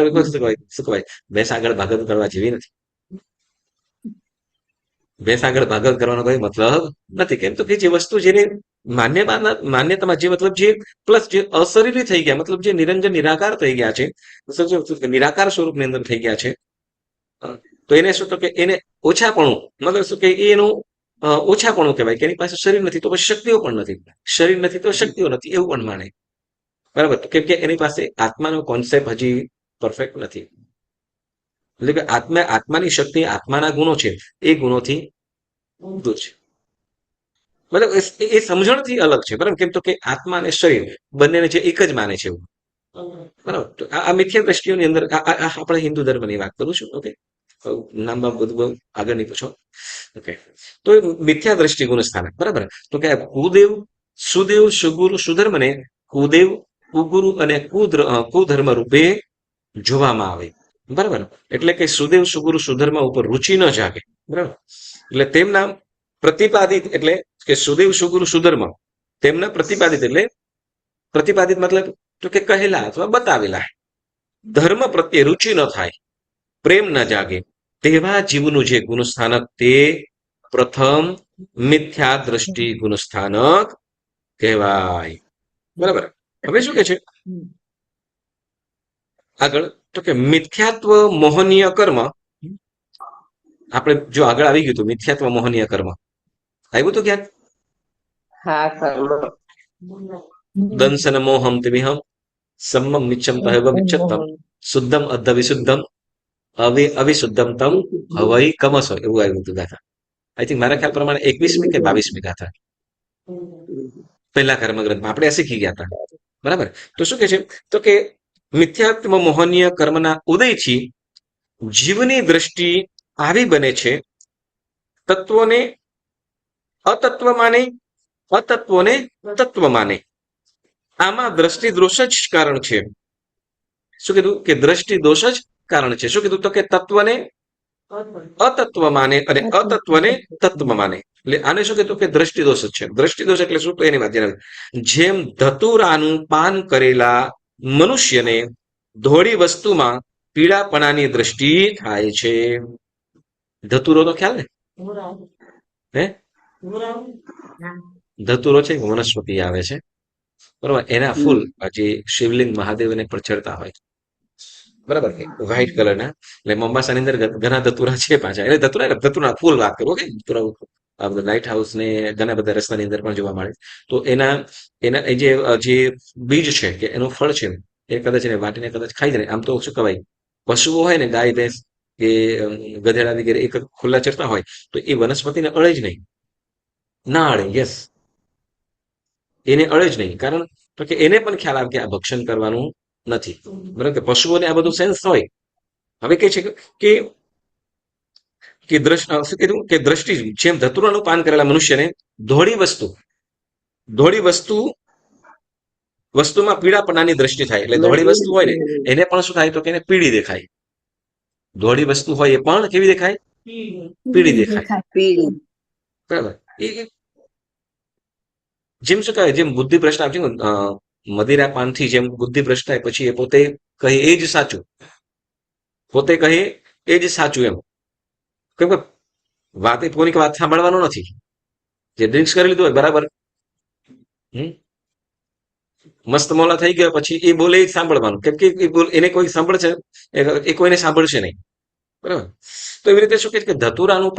શું કહેવાય? ભેંસ આગળ ભાગત કરવા જેવી નથી. ભેંસ આગળ ભાગત કરવાનો કોઈ મતલબ નથી. કેમ તો કે જે વસ્તુ જેને માન્યતામાં જે મતલબ જે પ્લસ જે અશરીરી થઈ ગયા, મતલબ જે નિરંજન નિરાકાર થઈ ગયા છે, નિરાકાર સ્વરૂપની અંદર થઈ ગયા છે, તો એને શું તો કે એને ઓછાપણું, મતલબ શું કે એનું ઓછાપણું કહેવાય કે એની પાસે શરીર નથી તો પછી શક્તિઓ પણ નથી. શરીર નથી તો શક્તિઓ નથી એવું પણ માને, બરાબર. કેમ કે એની પાસે આત્માનો કોન્સેપ્ટ હજી પરફેક્ટ નથી. એટલે કે આત્માની શક્તિ, આત્માના ગુણો છે એ ગુણોથી દૂર છે. મતલબ એ સમજણથી અલગ છે, બરાબર. કેમ તો કે આત્મા અને શરીર બંનેને જે એક જ માને છે એવું, બરાબર. તો આ મિથ્યા દ્રષ્ટિઓની અંદર આપણે હિન્દુ ધર્મની વાત કરું છું. ઓકે, નામમાં બધું આગળ નહીં પૂછો. ઓકે, તો મિથ્યા દ્રષ્ટિ ગુણ સ્થાનક, બરાબર. તો કે કુદેવ, સુદેવ, સુગુરુ, સુધર્મને કુદેવ, કુગુરુ અને કુધર્મ રૂપે જોવામાં આવે, બરાબર. એટલે કે સુદેવ, સુગુરુ, સુધર્મ ઉપર રુચિ ન જાગે, બરાબર. એટલે તેમના પ્રતિપાદિત એટલે કે સુદેવ, સુગુરુ, સુધર્મ તેમના પ્રતિપાદિત એટલે પ્રતિપાદિત મતલબ તો કે કહેલા અથવા બતાવેલા ધર્મ પ્રત્યે રુચિ ન થાય, પ્રેમ ન જાગે તેવા જીવનું જે ગુણસ્થાનક તે પ્રથમ મિથ્યા દ્રષ્ટિ ગુણસ્થાનક કહેવાય, બરાબર. હવે શું કે છે આગળ? તો કે મિથ્યાત્વ મોહનીય કર્મ. આપણે જો આગળ આવી ગયું તો મિથ્યાત્વ મોહનીય કર્મ આવ્યું તો ક્યાંક? હા, કર્મ. દંસન મોહમ તિમિહમ સમ્મમ નિચ્છમ તહેવ મિચ્છતમ શુદ્ધમ અદ્ધ વિશુદ્ધમ અવિશુદ્ધમ તમ હવઈ કમસો, એવું આવ્યું હતું ગાથા. આઈ થિંક મારા ખ્યાલ પ્રમાણે 21મી કે 22મી ગાથા પહેલા કર્મગ્રંથમાં આપણે શીખી ગયા હતા, બરાબર. તો શું કે છે તો કે મિથ્યાત્વ મોહનીય કર્મના ઉદયથી જીવની દ્રષ્ટિ આવી બને છે તત્વોને અતત્વ માને, અતત્વોને તત્વ માને. આમાં દ્રષ્ટિ દોષ જ કારણ છે. શું કીધું? કે દ્રષ્ટિ દોષ જ કારણ છે. શું કીધું? તો કે તત્વને અતત્વ માને અને અતત્વને તત્વ માને. એટલે આને શું કીધું? કે દ્રષ્ટિ દોષ જ છે. દ્રષ્ટિ દોષ એટલે શું? તો એની વાત જણાવી. જેમ ધતુરાનું પાન કરેલા મનુષ્યને ધોળી વસ્તુમાં પીળાપણાની દ્રષ્ટિ થાય છે. ધતુરો તો ખ્યાલ ને? હે, ધતુરો છે વનસ્પતિ આવે છે, બરાબર. એના ફૂલ જે શિવલિંગ મહાદેવને પણ ચડતા હોય, બરાબર, વ્હાઈટ કલરના. એટલે મોમ્બાસાની અંદર ઘણા ધતુરા છે પાછા. એટલે ધતુરા ફૂલ વાત કરું કે ધતુરા લાઇટ હાઉસ ને ઘણા બધા રસ્તાની અંદર પણ જોવા મળે. તો એના એના એ જે બીજ છે કે એનું ફળ છે એ કદાચ એને વાટીને કદાચ ખાઈ જાય. આમ તો શું કહેવાય, પશુઓ હોય ને, ગાય ભેંસ કે ગધેડા વગેરે એક ખુલ્લા ચરતા હોય તો એ વનસ્પતિને અડે જ નહીં, ના અડે. યસ, એને અડે જ નહીં. કારણ તો કે એને પણ ખ્યાલ આવે કે આ ભક્ષણ કરવાનું નથી, બરાબર. કે પશુઓને આ બધું સેન્સ હોય. હવે કે છે કે શું કીધું? કે દ્રષ્ટિ જેમ ધતુરાનું પાન કરેલા મનુષ્યને ધોળી વસ્તુમાં પીળાપણાની દ્રષ્ટિ થાય. એટલે ધોળી વસ્તુ હોય ને એને પણ શું થાય? તો કે એને પીળી દેખાય. ધોળી વસ્તુ હોય એ પણ કેવી દેખાય? પીળી દેખાય, પીળી. બરાબર. જેમ શું કહેવાય, જેમ બુદ્ધિ ભ્રષ્ટ આવે છે મદિરા પાનથી જેમ બુદ્ધિ ભ્રષ્ટ થાય પછી એ પોતે કહે એ જ સાચું, પોતે કહે એ જ સાચું એમ. કેમ કે વાત એ કોઈની વાત સાંભળવાનો નથી. જે ડ્રિંક્સ કરી લીધું હોય બરાબર, મસ્ત મોલા થઈ ગયા પછી એ બોલે એ જ સાંભળવાનું. કેમ કે એને કોઈ સાંભળશે, એ કોઈને સાંભળશે નહીં, બરાબર. તો એવી રીતે શું કે ધતુરાનું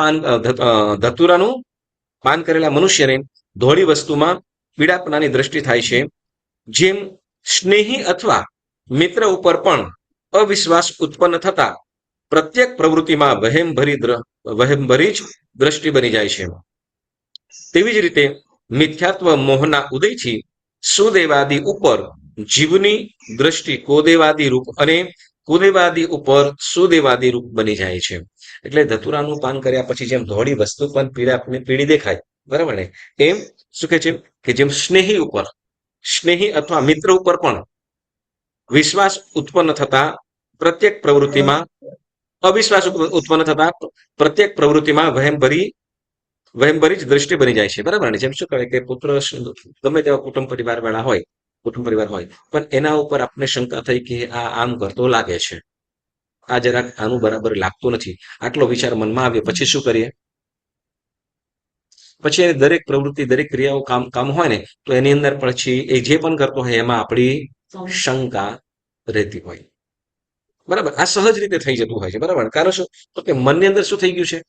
પાન કરેલા મનુષ્યને ધોળી વસ્તુમાં પીળાપણાની દ્રષ્ટિ થાય છે. જેમ સ્નેહી અથવા મિત્ર ઉપર પણ અવિશ્વાસ ઉત્પન્ન થતા પ્રત્યેક પ્રવૃત્તિમાં વહેમભરી જ દ્રષ્ટિ બની જાય છે. તેવી જ રીતે મિથ્યાત્વ મોહના ઉદયથી સુદેવાદી ઉપર જીવની દ્રષ્ટિ કોદેવાદી રૂપ અને કુદેવાદી ઉપર સુદેવાદી રૂપ બની જાય છે. એટલે ધતુરાનું પાન કર્યા પછી જેમ ધોળી વસ્તુ પણ પીળી દેખાય, બરાબર ને, એમ શું કહે છે કે જેમ સ્નેહી અથવા મિત્ર ઉપર પણ વિશ્વાસ ઉત્પન્ન થતા પ્રત્યેક પ્રવૃત્તિમાં અવિશ્વાસ ઉત્પન્ન થતા પ્રત્યેક પ્રવૃત્તિમાં વહેમભરી જ દ્રષ્ટિ બની જાય છે. બરાબર ને, જેમ શું કહેવાય કે પુત્ર ગમે તેવા કુટુંબ પરિવાર હોય પણ એના ઉપર આપણે શંકા થઈ કે આ આમ કરતો લાગે છે, આ જરાક આનું બરાબર લાગતું નથી, આટલો વિચાર મનમાં આવ્યો, પછી શું કરીએ? પછી એની દરેક પ્રવૃત્તિ, દરેક ક્રિયાઓ કામ હોય ને, તો એની અંદર પછી એ જે પણ કરતો હોય એમાં આપણી શંકા રહેતી હોય. બરાબર, આ સહજ રીતે થઈ જતું હોય છે. બરાબર, કારણ શું? તો કે મનની અંદર શું થઈ ગયું છે?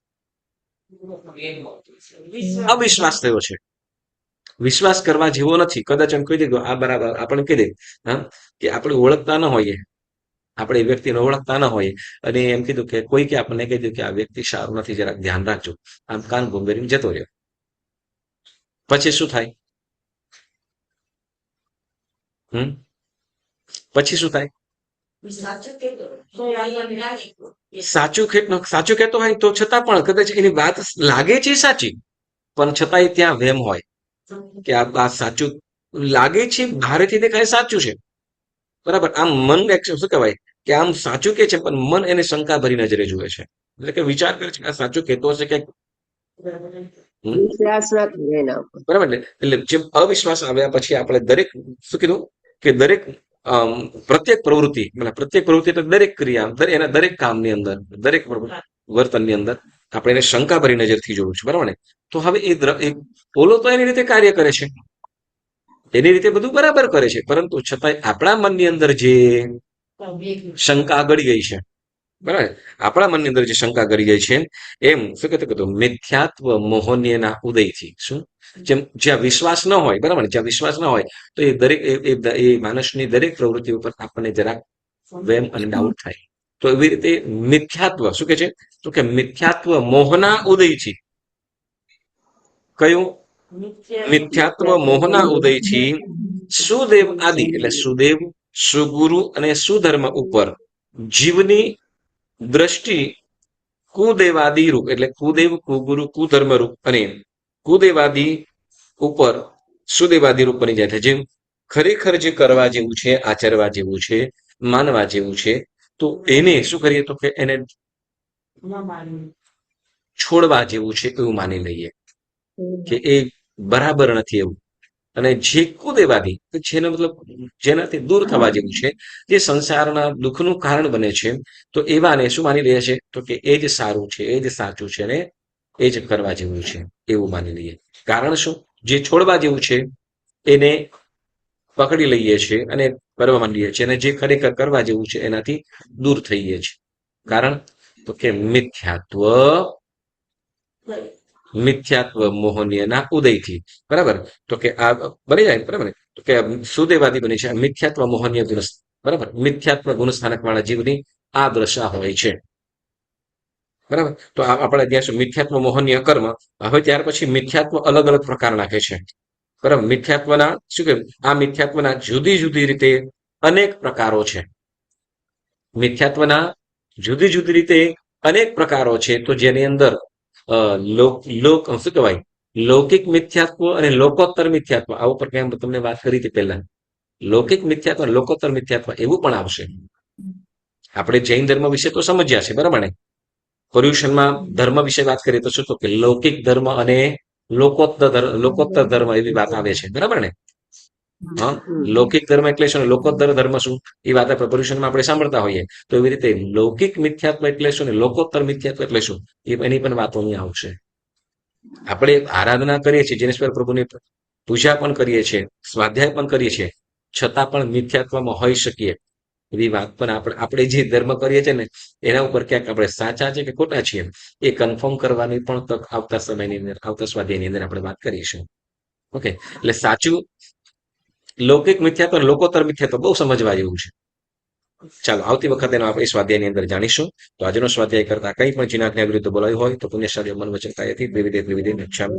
અવિશ્વાસ થયો છે. વિશ્વાસ કરવા જેવો નથી. કદાચ એમ કહી દીધું આ બરાબર, આપણે કહી દે કે આપણે ઓળખતા ન હોઈએ, આપણે એ વ્યક્તિને ઓળખતા ન હોઈએ અને એમ કીધું કે કોઈ કે આપણને કહી દીધું કે આ વ્યક્તિ સારું નથી, જરાક ધ્યાન રાખજો, આમ કાન ભૂંગરીને જતો રહ્યો. પછી શું થાય? પછી શું થાય? સાચું કહેતો હોય તો છતાં પણ કદાચ એની વાત લાગે છે સાચી, પણ છતાંય ત્યાં વહેમ હોય કે આ સાચું લાગે છે, બહારથી દેખાય સાચું છે, બરાબર. આમ મન શું કહેવાય કે આમ સાચું કે છે, પણ મન એને શંકા ભરી નજરે જુએ છે. એટલે કે વિચાર કરે છે કે આ સાચું કહેતો હશે કે વિશ્વાસ નથી એના ઉપર. બરાબર ને. એટલે જેમ અવિશ્વાસ આવ્યા પછી આપણે દરેક શું કીધું કે દરેક પ્રત્યેક પ્રવૃત્તિ એટલે દરેક ક્રિયા, એના દરેક કામની અંદર, દરેક વર્તનની અંદર આપણે એને શંકા ભરી નજરથી જોવું છે. બરાબર ને. તો હવે એ ઓલો તો એની રીતે કાર્ય કરે છે, એની રીતે બધું બરાબર કરે છે, પરંતુ છતાંય આપણા મનની અંદર જે શંકા ગળી ગઈ છે, બરાબર, આપણા મનની અંદર જે શંકા ગળી ગઈ છે, એમ શું કહેતો મિથ્યાત્વ મોહનીયના ઉદયથી શું, જેમ જ્યાં વિશ્વાસ ન હોય, બરાબર, જ્યાં વિશ્વાસ ન હોય તો એ દરેક એ માણસની દરેક પ્રવૃત્તિ ઉપર આપણને જરાક વેમ અને ડાઉટ થાય. તો એવી રીતે મિથ્યાત્વ શું કે છે? તો કે મિથ્યાત્વ મોહના ઉદયથી, કયું? મિથ્યાત્વ મોહના ઉદયથી સુદેવ આદિ એટલે સુદેવ, સુગુરુ અને સુધર્મ ઉપર જીવની દ્રષ્ટિ કુદેવાદી રૂપ એટલે કુદેવ, કુગુરુ, કુધર્મ રૂપ અને કુદેવાદી ઉપર સુદેવાદી રૂપ બની જાય છે. જેમ ખરેખર જે કરવા જેવું છે, આચરવા જેવું છે, માનવા જેવું છે, તો એને શું કરીએ તો કે એને છોડવા જેવું છે એવું માની લઈએ કે એ બરાબર નથી એવું. અને જે કુદેવાદી, જેનો મતલબ જેનાથી દૂર થવા જેવું છે, જે સંસારના દુઃખનું કારણ બને છે, તો એવાને શું માની લે છે? તો કે એ જ સારું છે, એ જ સાચું છે અને એ જ કરવા જેવું છે એવું માની લઈએ. કારણ શું? જે છોડવા જેવું છે એને પકડી લઈએ છીએ અને કરવા માંડીએ છીએ, અને જે ખરેખર કરવા જેવું છે એનાથી દૂર થઈએ છીએ. કારણ તો કે મિથ્યાત્વ મોહનીયના ઉદયથી, બરાબર. તો કે આ બની જાય, બરાબર ને. તો કે સુદેવાદી બની છે મિથ્યાત્વ મોહનીય ગુણ, બરાબર, મિથ્યાત્વ ગુણસ્થાનક વાળા જીવની આ દશા હોય છે. બરાબર. તો આપણે ત્યાં શું મિથ્યાત્વ મોહનીય કર્મ. હવે ત્યાર પછી મિથ્યાત્વ અલગ અલગ પ્રકાર નાખે છે, બરાબર. મિથ્યાત્વના શું કે આ મિથ્યાત્વના જુદી જુદી રીતે અનેક પ્રકારો છે. મિથ્યાત્વના જુદી જુદી રીતે અનેક પ્રકારો છે. તો જેની અંદર શું કહેવાય લૌકિક મિથ્યાત્વ અને લોકોત્તર મિથ્યાત્વ, આ ઉપર કેમ તમને વાત કરી હતી પહેલા. લૌકિક મિથ્યાત્વ, લોકોત્તર મિથ્યાત્વ એવું પણ આવશે. આપણે જૈન ધર્મ વિશે તો સમજ્યા છે, બરાબર ને. પર્યુષણમાં ધર્મ વિશે વાત કરીએ તો શું, તો કે લૌકિક ધર્મ અને લોકોત્તર ધર્મ એવી વાત આવે છે, બરાબર ને. હા, લૌકિક ધર્મ એટલે શું, લોકોત્તર ધર્મ શું, એ વાત આપણે પર્યુષણમાં આપણે સાંભળતા હોઈએ. તો એવી રીતે લૌકિક મિથ્યાત્વ એટલે શું ને લોકોત્તર મિથ્યાત્વ એટલે શું, એની પણ વાતો અહીં આવશે. આપણે આરાધના કરીએ છીએ, જિનેશ્વર પ્રભુની પૂજા પણ કરીએ છીએ, સ્વાધ્યાય પણ કરીએ છીએ, છતાં પણ મિથ્યાત્વમાં હોઈ શકીએ એવી વાત પણ આપણે જે ધર્મ કરીએ છીએ ને એના ઉપર ક્યાંક આપણે સાચા છે કે ખોટા છીએ એ કન્ફર્મ કરવાની પણ તક આવતા સમયની અંદર, આવતા સ્વાધ્યાયની અંદર આપણે વાત કરીશું. ઓકે, એટલે સાચું લૌકિક મિથ્યાત્વ અને લોકોત્તર મિથ્યાત્વ બહુ સમજવા જેવું છે. ચાલો આવતી વખતે એનો આપણે સ્વાધ્યાયની અંદર જાણીશું. તો આજનો સ્વાધ્યાય કરતા કંઈ પણ જીના જ્ઞા વિરુદ્ધ બોલાયું હોય તો પુણ્યશાળી મન વચન કાયાથી ત્રિવિધે ત્રિવિધે મિચ્છામિ.